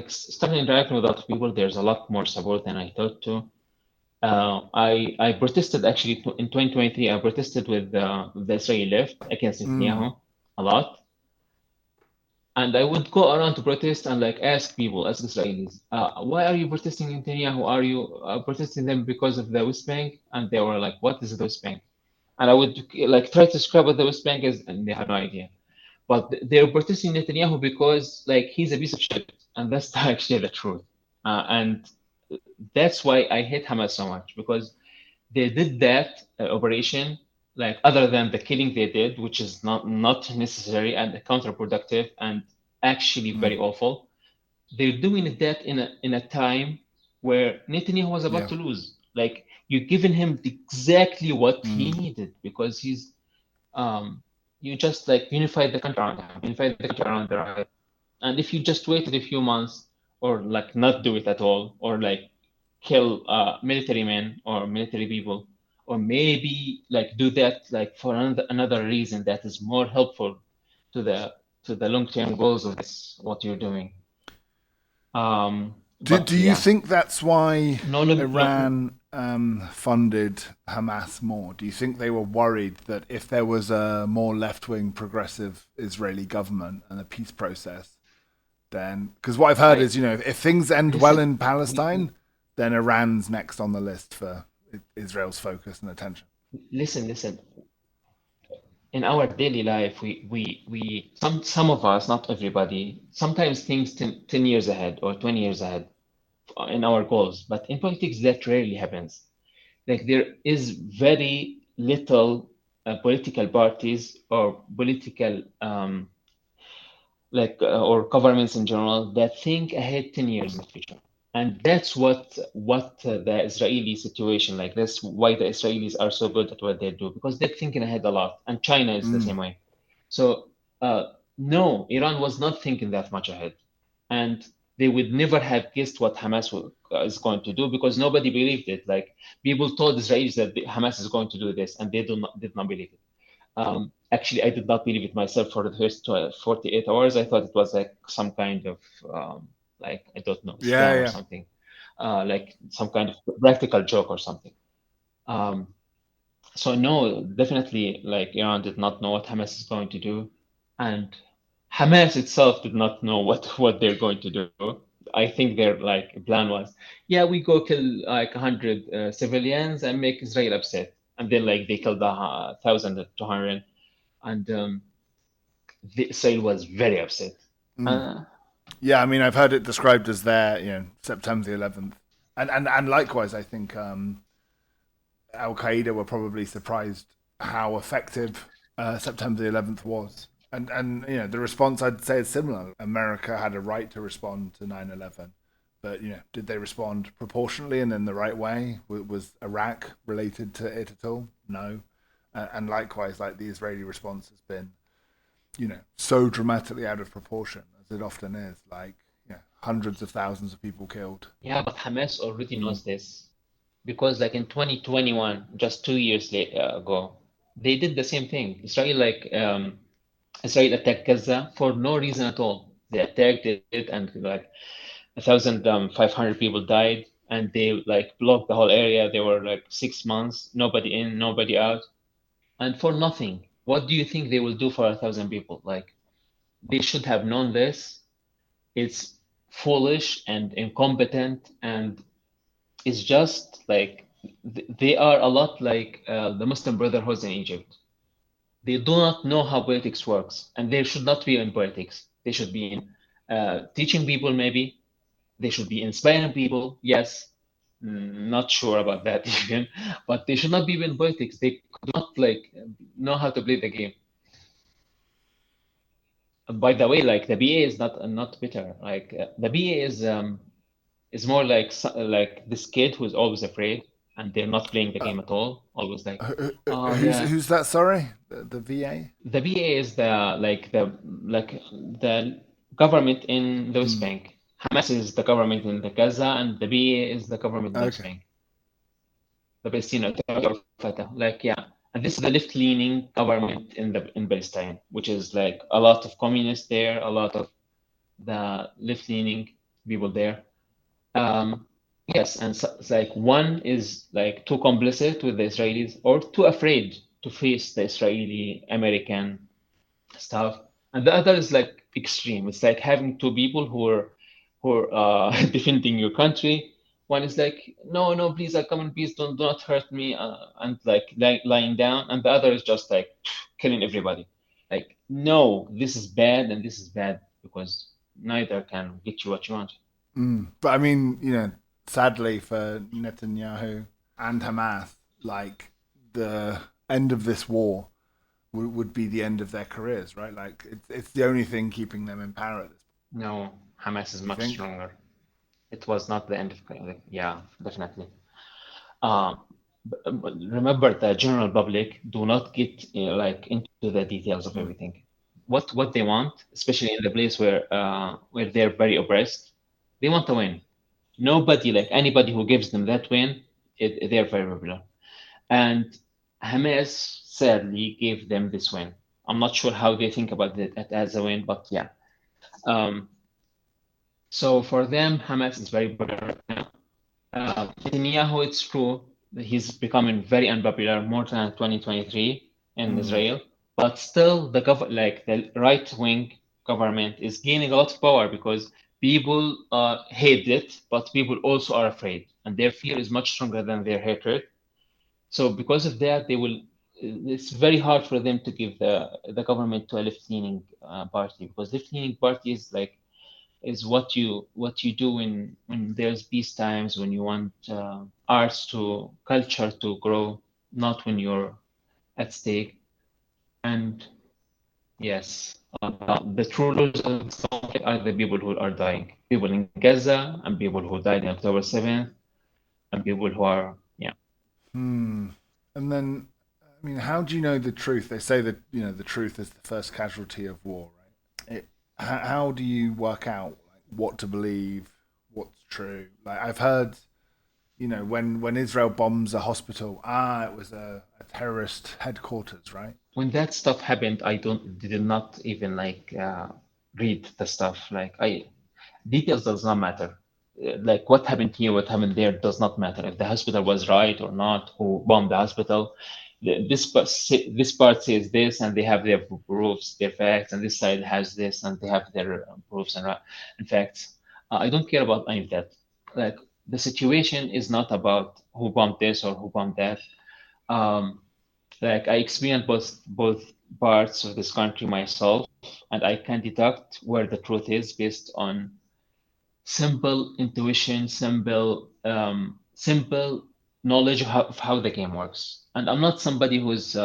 started interacting with other people. There's a lot more support than I thought to. I protested actually in 2023. I protested with the Israeli left against Netanyahu a lot, and I would go around to protest and like ask people, ask Israelis, why are you protesting Netanyahu? Are you protesting them because of the West Bank? And they were like, what is the West Bank? And I would like try to describe what the West Bank is, and they had no idea. But they're protesting Netanyahu because like he's a piece of shit, and that's actually the truth. And that's why I hate Hamas so much, because they did that operation, like other than the killing they did, which is not necessary and counterproductive and actually very awful. They're doing that in a time where Netanyahu was about Yeah. to lose. Like you're giving him exactly what he needed, because he's you just like unified the country around him, unified the country around the right. And if you just waited a few months, or like not do it at all, or like kill military men or military people, or maybe like do that like for another reason that is more helpful to the long-term goals of this, what you're doing. Do But you yeah, think that's why no, no, Iran funded Hamas more? Do you think they were worried that if there was a more left-wing progressive Israeli government and a peace process, then, because what I've heard is, if things end well listen. in Palestine, then Iran's next on the list for Israel's focus and attention. Listen. In our daily life, we some of us, not everybody, sometimes thinks 10 years ahead or 20 years ahead in our goals. But in politics, that rarely happens. Like there is very little political parties or political or governments in general that think ahead 10 years in the future. And that's what the Israeli situation, like that's why the Israelis are so good at what they do, because they're thinking ahead a lot, and China is the same way. So no, Iran was not thinking that much ahead, and they would never have guessed what Hamas is going to do, because nobody believed it. Like people told Israelis that Hamas is going to do this, and they did not believe it. Actually, I did not believe it myself for the first 48 hours. I thought it was like some kind of like I don't know, Yeah, scam or yeah. something, like some kind of practical joke or something. Um, so no, definitely, like Iran did not know what Hamas is going to do, and Hamas itself did not know what they're going to do. I think their like plan was, yeah, we go kill like 100 civilians and make Israel upset, and then like they killed 1,200, and Israel was very upset. Uh, Yeah, I mean, I've heard it described as their, September the 11th. And likewise, I think Al Qaeda were probably surprised how effective September the 11th was. And the response I'd say is similar. America had a right to respond to 9/11, but did they respond proportionally and in the right way? Was Iraq related to it at all? No. And likewise, like the Israeli response has been, so dramatically out of proportion as it often is. Like, hundreds of thousands of people killed. yeah, but Hamas already knows this, because like in 2021, just 2 years ago, they did the same thing. Israel attacked Gaza for no reason at all. They attacked it, and like 1,500 people died, and they like blocked the whole area. They were like 6 months, nobody in, nobody out, and for nothing. What do you think they will do for 1,000 people? Like they should have known this. It's foolish and incompetent, and it's just like they are a lot like the Muslim Brotherhood in Egypt. They do not know how politics works, and they should not be in politics. They should be in teaching people, maybe. They should be inspiring people, yes. Not sure about that even, but they should not be in politics. They could not like know how to play the game. By the way, like the BA is not bitter. Like the BA is more like like this kid who's always afraid, and they're not playing the game at all. Always like, oh yeah. Who's that? Sorry, the VA. The BA is the government in the West Bank. Hamas is the government in the Gaza, and the BA is the government in the West Okay. Bank. The Palestinian Authority or Fatah. Like yeah. And this is the left-leaning government in Palestine, which is like a lot of communists there, a lot of the left-leaning people there. Yes, and so, it's like one is like too complicit with the Israelis or too afraid to face the Israeli American stuff, and the other is like extreme. It's like having two people who are defending your country. One is like, no, no, please, I come in peace, do not hurt me, and like lying down, and the other is just like killing everybody. Like, no, this is bad and this is bad because neither can get you what you want. But I mean, sadly for Netanyahu and Hamas, like the end of this war would be the end of their careers, right? Like it's the only thing keeping them in power at this point. No, Hamas is You much think? stronger. It was not the end of, yeah, definitely. Uh, Remember, the general public do not get like into the details of Mm. everything. What they want, especially in the place where they're very oppressed, they want to win. Nobody, like anybody who gives them that win, they're very popular. And Hamas sadly gave them this win. I'm not sure how they think about it as a win, but yeah. Um, so for them, Hamas is very popular right now. Netanyahu, it's true that he's becoming very unpopular more than 2023 in Mm. Israel, but still like the right-wing government is gaining a lot of power because people hate it, but people also are afraid, and their fear is much stronger than their hatred. So because of that, they will. It's very hard for them to give the government to a left-leaning party because left-leaning party is like is what you do when there's peace times, when you want arts to culture to grow, not when you're at stake. And yes, the true losers of this conflict are the people who are dying, people in Gaza and people who died on October 7th and people who are yeah. Hmm. And then, I mean, how do you know the truth? They say that the truth is the first casualty of war, right? How do you work out like, what to believe, what's true? Like I've heard, when Israel bombs a hospital, it was a terrorist headquarters, right? When that stuff happened, I did not even like read the stuff. Like I details does not matter. Like what happened here, what happened there does not matter. If the hospital was right or not, who bombed the hospital, this part says this, and they have their proofs, their facts, and this side has this, and they have their proofs and facts. I don't care about any of that. Like the situation is not about who bombed this or who bombed that. Um, like I experienced both parts of this country myself, and I can deduct where the truth is based on simple intuition, simple knowledge of how the game works. And I'm not somebody who's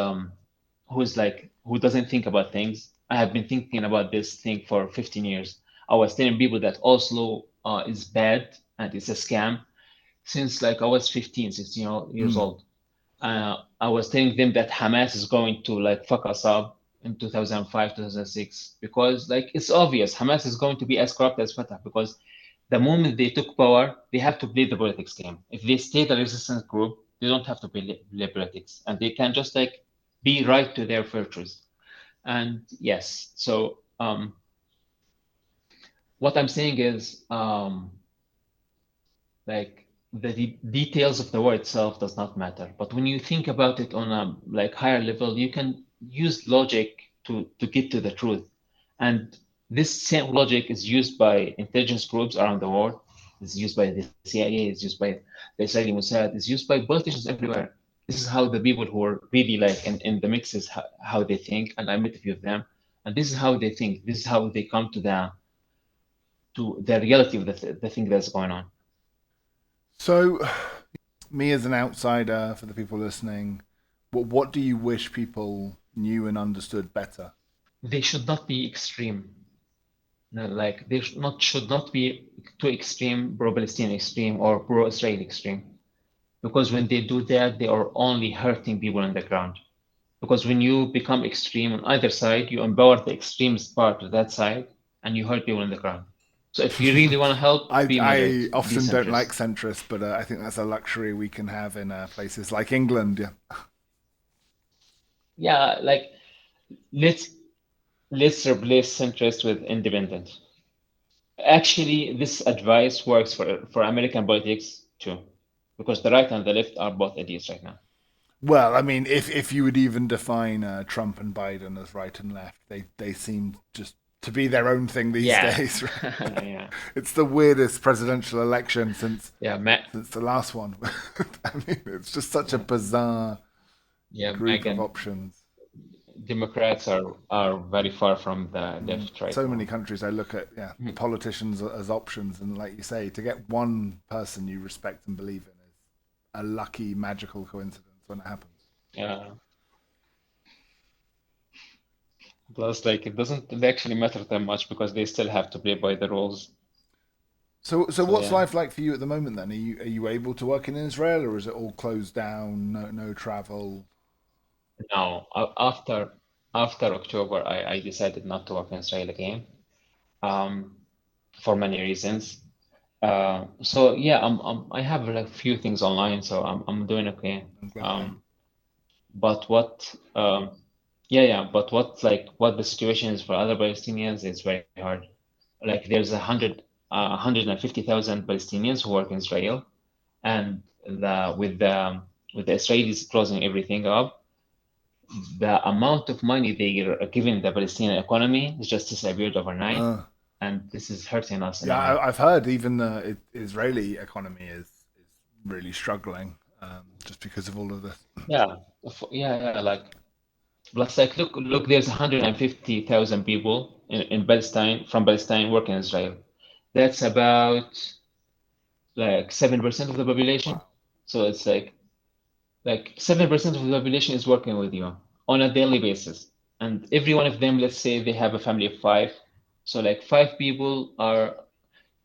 like who doesn't think about things. I have been thinking about this thing for 15 years. I was telling people that Oslo is bad and it's a scam since like I was 15, 16 years Mm. old. I was telling them that Hamas is going to like fuck us up in 2005, 2006, because like it's obvious Hamas is going to be as corrupt as Fatah because the moment they took power, they have to play the politics game. If they stay the resistance group, they don't have to play politics, and they can just like be right to their virtues. And yes, so what I'm saying is like the details of the war itself does not matter, but when you think about it on a like higher level, you can use logic to get to the truth. And this same logic is used by intelligence groups around the world. It's used by the CIA. It's used by the Israeli Mossad. It's used by politicians everywhere. This is how the people who are really like in the mixes how they think, and I met a few of them, and this is how they think. This is how they come to the reality of the thing that's going on. So, me as an outsider, for the people listening, what do you wish people knew and understood better? They should not be extreme. No, like they should not be too extreme, pro-Palestinian extreme or pro-Israel extreme. Because when they do that, they are only hurting people on the ground. Because when you become extreme on either side, you empower the extremist part of that side and you hurt people on the ground. So if you really want to help, I be I moderate, be often don't like centrist. centrists, but I think that's a luxury we can have in places like England. Yeah. yeah, like let's let's replace centrist with independent. Actually, this advice works for American politics too, because the right and the left are both idiots right now. Well, I mean, if you would even define Trump and Biden as right and left, they seem just to be their own thing these Yeah, days. yeah, It's the weirdest presidential election yeah, Ma since the last one. I mean, it's just such a bizarre yeah, group of Megan. options. Democrats are very far from the left right So many now. countries I look at, yeah, politicians as options, and like you say, to get one person you respect and believe in is a lucky, magical coincidence when it happens. Yeah. Plus, like, it doesn't actually matter that much because they still have to play by the rules. So So what's yeah. life like for you at the moment? Then are you able to work in Israel, or is it all closed down? No travel. Now, after October, I decided not to work in Israel again, um, for many reasons. So yeah, I have like few things online, so I'm doing okay. I'm glad. Um, but what yeah, but what the situation is for other Palestinians is very hard. Like there's 150,000 Palestinians who work in Israel, and with the Israelis closing everything up, the amount of money they are giving the Palestinian economy is just disappeared overnight, Uh, and this is hurting us in yeah, a way. I've heard even the Israeli economy is really struggling, just because of all of this. Yeah, yeah, like plus like look, there's 150,000 people in Palestine from Palestine working in Israel. That's about like 7% of the population. Wow. So it's like 7% of the population is working with you on a daily basis. And every one of them, let's say they have a family of five. So like five people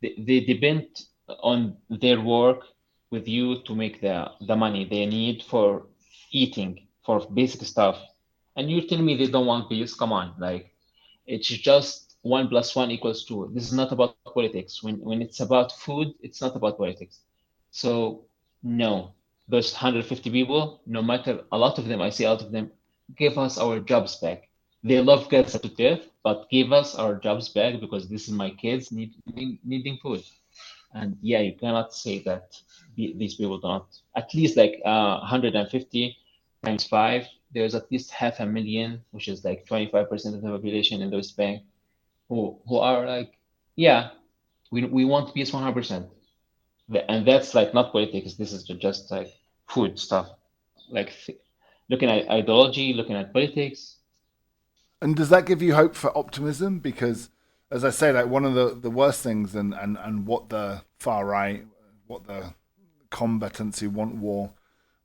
they depend on their work with you to make the money they need for eating, for basic stuff. And you tell me they don't want peace? Come on, like it's just one plus one equals two. This is not about politics. When it's about food, it's not about politics. So no, those 150 people, no matter a lot of them, I see a lot of them, give us our jobs back. They love Gaza to death, but give us our jobs back because this is my kids needing food. And yeah, you cannot say that these people don't. At least like 150 times five, there's at least 500,000, which is like 25% of the population in the West Bank, who are like, yeah, we want peace 100%. And that's like not politics. This is just like food stuff. Like looking at ideology, looking at politics. And does that give you hope for optimism? Because, as I say, like one of the worst things, and what the far right, what the combatants who want war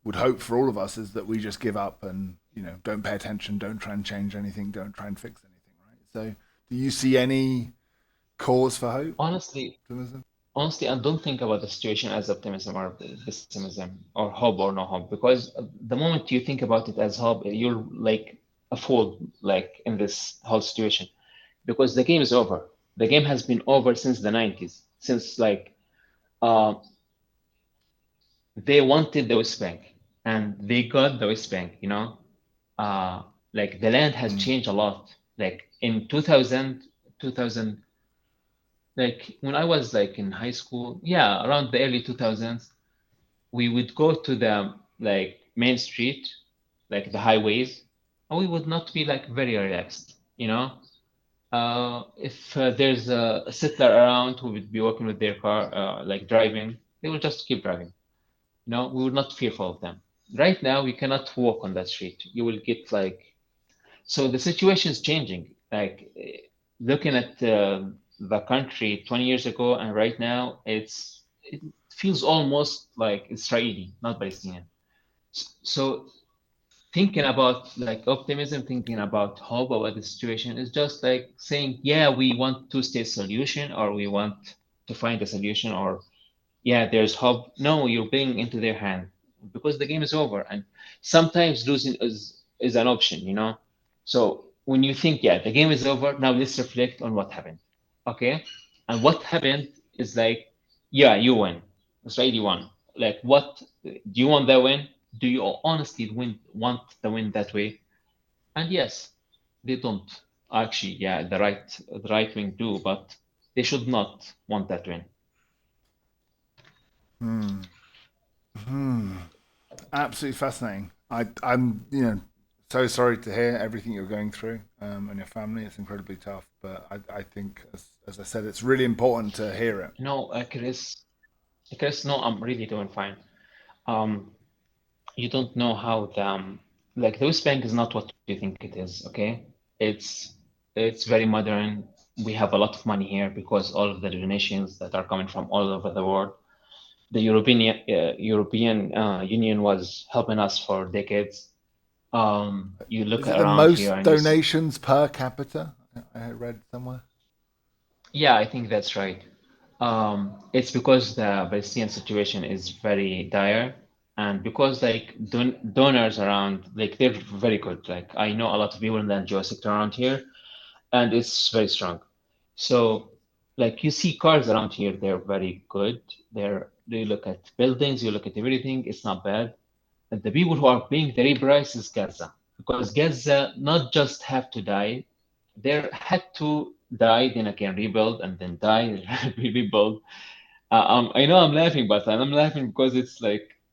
would hope for all of us is that we just give up and don't pay attention, don't try and change anything, don't try and fix anything, right? So, do you see any cause for hope? Honestly, Optimism? honestly, I don't think about the situation as optimism or pessimism or hope or no hope because the moment you think about it as hope, you're like a fool, like in this whole situation because the game is over. The game has been over since the 90s, since like uh, they wanted the West Bank and they got the West Bank, you know? Uh, like the land has Mm. changed a lot. Like in 2000, like when I was like in high school, yeah, around the early 2000s, we would go to the like main street, like the highways, and we would not be like very relaxed, you know? If there's a settler around who would be walking with their car, like driving, they will just keep driving. No, we were not fearful of them. Right now, we cannot walk on that street. You will get like so the situation is changing. Like looking at the country 20 years ago and right now, it feels almost like Israeli, not Palestinian. So thinking about like optimism, thinking about hope about the situation is just like saying, yeah, we want two-state solution or we want to find a solution or yeah, there's hope. No, you're playing into their hand because the game is over, and sometimes losing is an option, you know. So when you think, yeah, the game is over, now let's reflect on what happened. Okay, and what happened is like, yeah, you win. Israeli won. Like, what do you want that win? Do you honestly want the win that way? And yes, they don't actually, yeah, the right wing do, but they should not want that win. Absolutely fascinating. I'm so sorry to hear everything you're going through and your family. It's incredibly tough, but I think as I said, it's really important to hear it. No, Chris, no, I'm really doing fine. Um, you don't know how like the West Bank is not what you think it is, okay? It's it's very modern. We have a lot of money here because all of the donations that are coming from all over the world. The European Union was helping us for decades. You look Is it the around here most and you see, donations per capita? I read somewhere. yeah, I think that's right. It's because the Palestinian situation is very dire, and because like donors around, like they're very good. Like I know a lot of people in the NGO sector around here, and it's very strong. So, like you see cars around here, they're very good. They look at buildings, you look at everything, it's not bad. And the people who are paying the real price is Gaza, because Gaza not just have to die, they had to die, then again rebuild, and then die, rebuild. I know I'm laughing, but I'm laughing because it's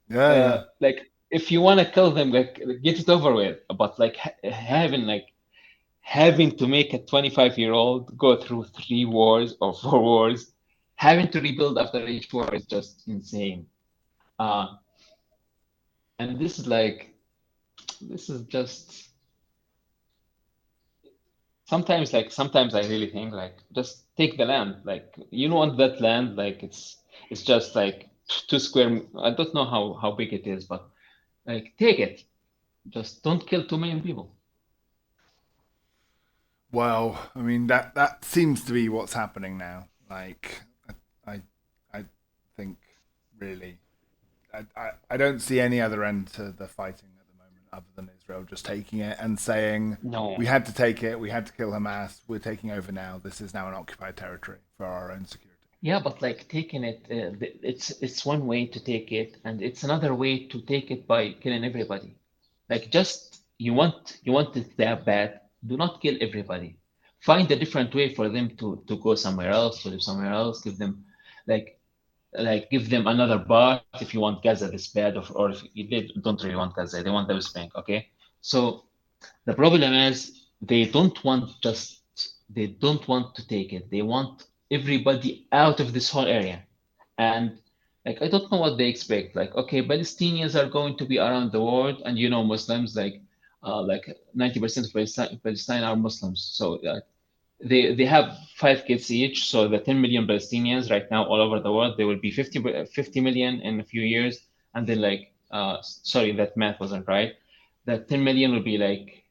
Yeah. like if you want to kill them, like get it over with. But like having to make a 25-year-old go through 3 wars or 4 wars, having to rebuild after each war is just insane. Uh, and this is just sometimes I really think like just take the land. Like you don't want that land. Like it's just like 2 square. I don't know how big it is, but like take it. Just don't kill 2 million people. Well, I mean that seems to be what's happening now. Like I I think really I don't see any other end to the fighting at the moment other than Israel just taking it and saying we No. had to take it, we had to kill Hamas, we're taking over now. This is now an occupied territory for our own security. Yeah, but like taking it, it's one way to take it, and it's another way to take it by killing everybody. Like just you want it that bad, do not kill everybody. Find a different way for them to go somewhere else, to live somewhere else. Give them like give them another part if you want Gaza this bad, or if you don't really want Gaza, they want the West Bank. Okay, so the problem is they don't want to take it. They want everybody out of this whole area. And like I don't know what they expect. Like, okay, Palestinians are going to be around the world, and you know Muslims like 90% of Palestine are Muslims. So they have 5 kids each. So the 10 million Palestinians right now all over the world, there will be 50 million in a few years, and then sorry, that math wasn't right. That 10 million will be like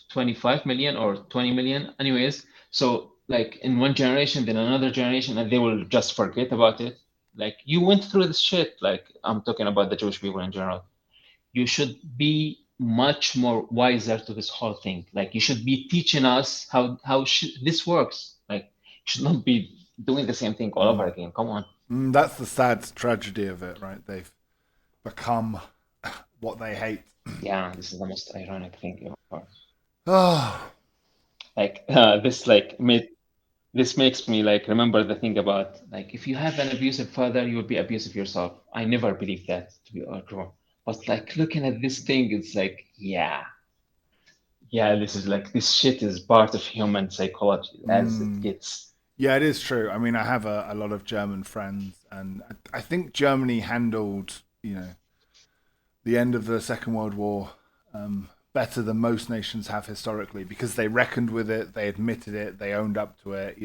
25 million or 20 million anyways. So like in one generation, then another generation, and they will just forget about it. Like you went through this shit. Like I'm talking about the Jewish people in general. You should be much more wiser to this whole thing. Like you should be teaching us this works. Like you should not be doing the same thing all over Mm. again. Come on. That's the sad tragedy of it, right? They've become what they hate. Yeah, this is the most ironic thing ever. Oh, Like this makes me like remember the thing about like if you have an abusive father, you will be abusive yourself. I never believed that to be true. But like looking at this thing, it's like, yeah, this is like this shit is part of human psychology as it mm. gets. Yeah, it is true. I mean, I have a lot of German friends, and I think Germany handled, the end of the Second World War better than most nations have historically because they reckoned with it, they admitted it, they owned up to it.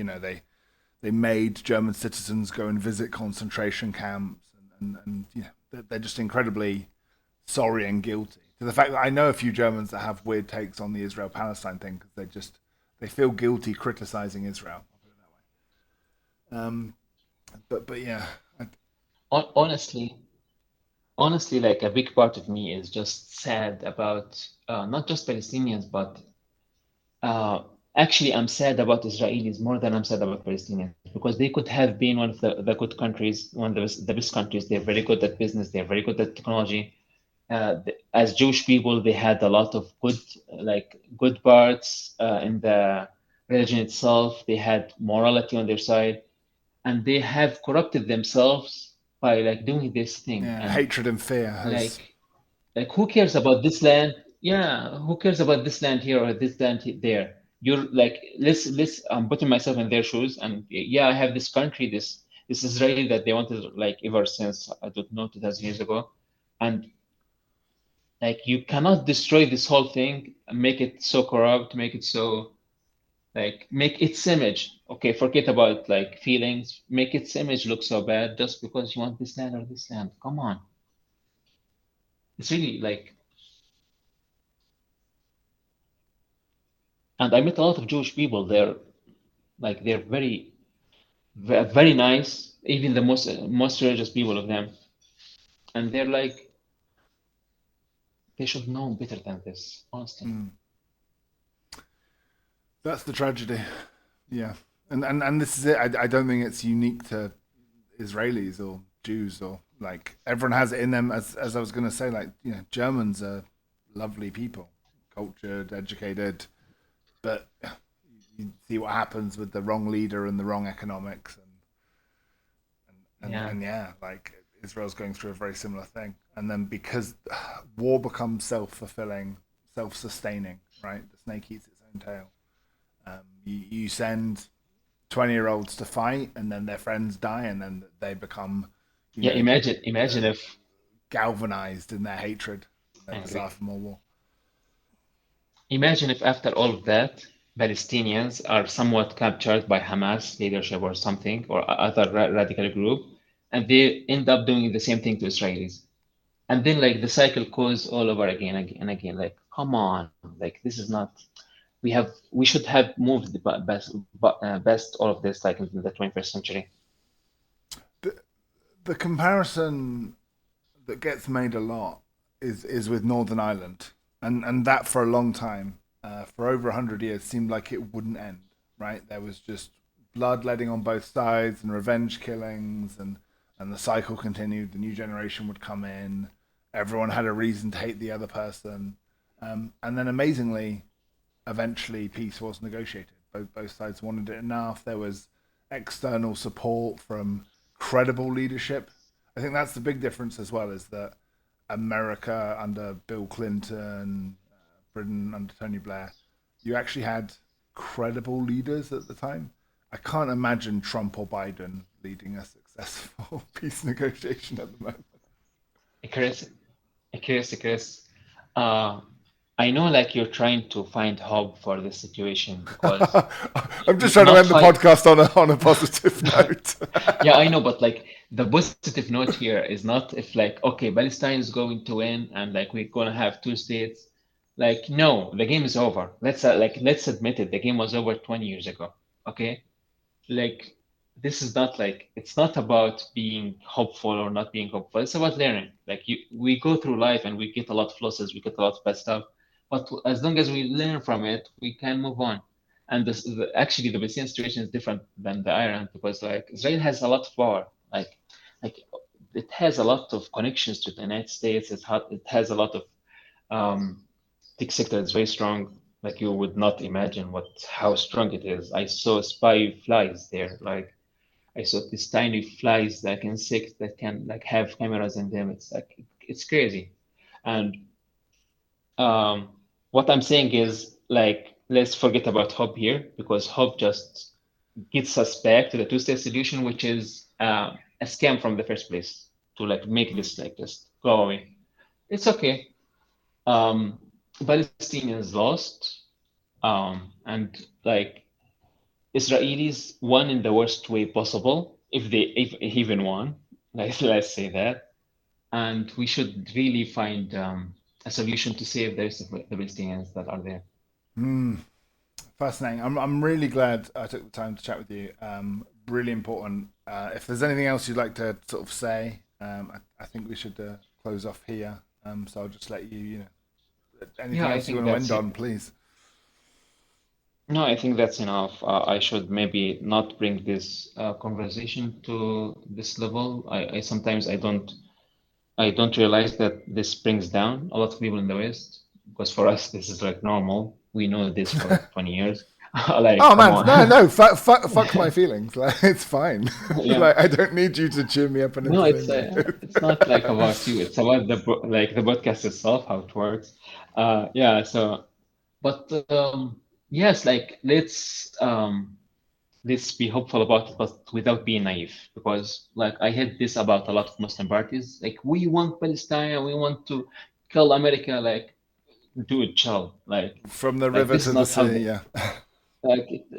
They made German citizens go and visit concentration camps, and they're just incredibly sorry and guilty. To the fact that I know a few Germans that have weird takes on the Israel-Palestine thing because they feel guilty criticizing Israel. I'll put it that way. But yeah, Honestly, like a big part of me is just sad about not just Palestinians, but Uh, actually, I'm sad about Israelis more than I'm sad about Palestinians because they could have been one of the good countries, one of the best countries. They're very good at business. They're very good at technology. as Jewish people, they had a lot of good parts in the religion itself. They had morality on their side, and they have corrupted themselves by like doing this thing. Yeah, And hatred and fear has. like who cares about this land? Yeah, who cares about this land here or this land there? You're like, let's I'm putting myself in their shoes, and yeah, I have this country, this Israel that they wanted like ever since I don't know 2000 years ago, and like you cannot destroy this whole thing and make it so corrupt, make it so like make its image. Okay, forget about like feelings, make its image look so bad just because you want this land or this land. Come on, it's really like. And I met a lot of Jewish people. They're very nice, even the most religious people of them, and they're like they should know better than this, honestly. That's the tragedy. Yeah, and this is it. I don't think it's unique to Israelis or Jews or like everyone has it in them. As I was going to say, like Germans are lovely people, cultured, educated, but you see what happens with the wrong leader and the wrong economics, Yeah, and yeah, like Israel's going through a very similar thing. And then because war becomes self-fulfilling, self-sustaining, right? The snake eats its own tail. You send 20-year-olds to fight, and then their friends die, and then they become, you yeah. know, Imagine if galvanized in their hatred and I their agree. desire for more war. Imagine if after all of that, Palestinians are somewhat captured by Hamas leadership or something or other radical group, and they end up doing the same thing to Israelis. And then like the cycle goes all over again, again and again. Like, come on, like this is not. We should have moved the best all of this like in the 21st century. The, the comparison that gets made a lot is with Northern Ireland, and that for a long time, for over 100 years, seemed like it wouldn't end. Right, there was just bloodletting on both sides and revenge killings, and the cycle continued. The new generation would come in. Everyone had a reason to hate the other person, and then amazingly, eventually peace was negotiated. Both sides wanted it enough. There was external support from credible leadership. I think that's the big difference as well, is that America under Bill Clinton, Britain under Tony Blair, you actually had credible leaders at the time. I can't imagine Trump or Biden leading a successful peace negotiation at the moment. Chris, Chris, uh, I know like you're trying to find hope for this situation because I'm just trying to not end the fight. podcast on a positive note. Yeah, I know, but like the positive note here is not if like okay, Palestine is going to win and like we're gonna have two states. Like no, the game is over. Let's admit it. The game was over 20 years ago. Okay, like this is not like it's not about being hopeful or not being hopeful. It's about learning. Like we go through life and we get a lot of losses, we get a lot of bad stuff, but as long as we learn from it, we can move on. And actually, the Palestinian situation is different than the Iran because like Israel has a lot of power. Like it has a lot of connections to the United States. It has a lot of um, tech sector is very strong. Like you would not imagine what how strong it is. I saw spy flies there. Like I saw these tiny flies like insects that can like have cameras in them. It's like it's crazy. And um, what I'm saying is like let's forget about hope here because hope just gets us back to the two-state solution, which is a scam from the first place to like make this like just go away. It's okay. Um, Palestinians lost, and like Israelis won in the worst way possible, if even won. Like let's say that, and we should really find a solution to save the rest of the Palestinians that are there. Hmm. Fascinating. I'm really glad I took the time to chat with you. Really important. If there's anything else you'd like to sort of say, I think we should close off here. So I'll just let you, anything Yeah, I else you think want to that's end it. on, please. No, I think that's enough. I should maybe not bring this conversation to this level. I sometimes I don't I don't realize that this brings down a lot of people in the West, because for us this is like normal. We know this for 20 years. Like, Oh come man, on. no, fuck my feelings. Like, it's fine. Yeah. Like, I don't need you to cheer me up and No, entertain me. it's not like about you. It's about like the podcast itself, how it works. Yeah. So, but yes, like let's be hopeful about it, but without being naive. Because like I heard this about a lot of Muslim parties. Like, we want Palestine, we want to kill America. Like, dude, chill. From the Like river this to is the not how sea, yeah.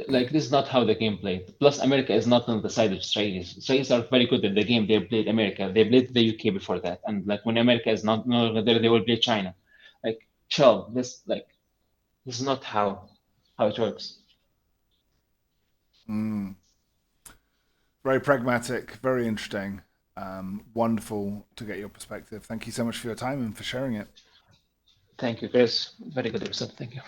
like this is not how the game played. Plus, America is not on the side of Israelis. Israelis are very good at the game. They played America. They played the UK before that. And like when America is not no longer there, they will play China. Like, chill. This is not how it works. Very pragmatic, very interesting. Wonderful to get your perspective. Thank you so much for your time and for sharing it. Thank you, Chris. Very good episode. Thank you.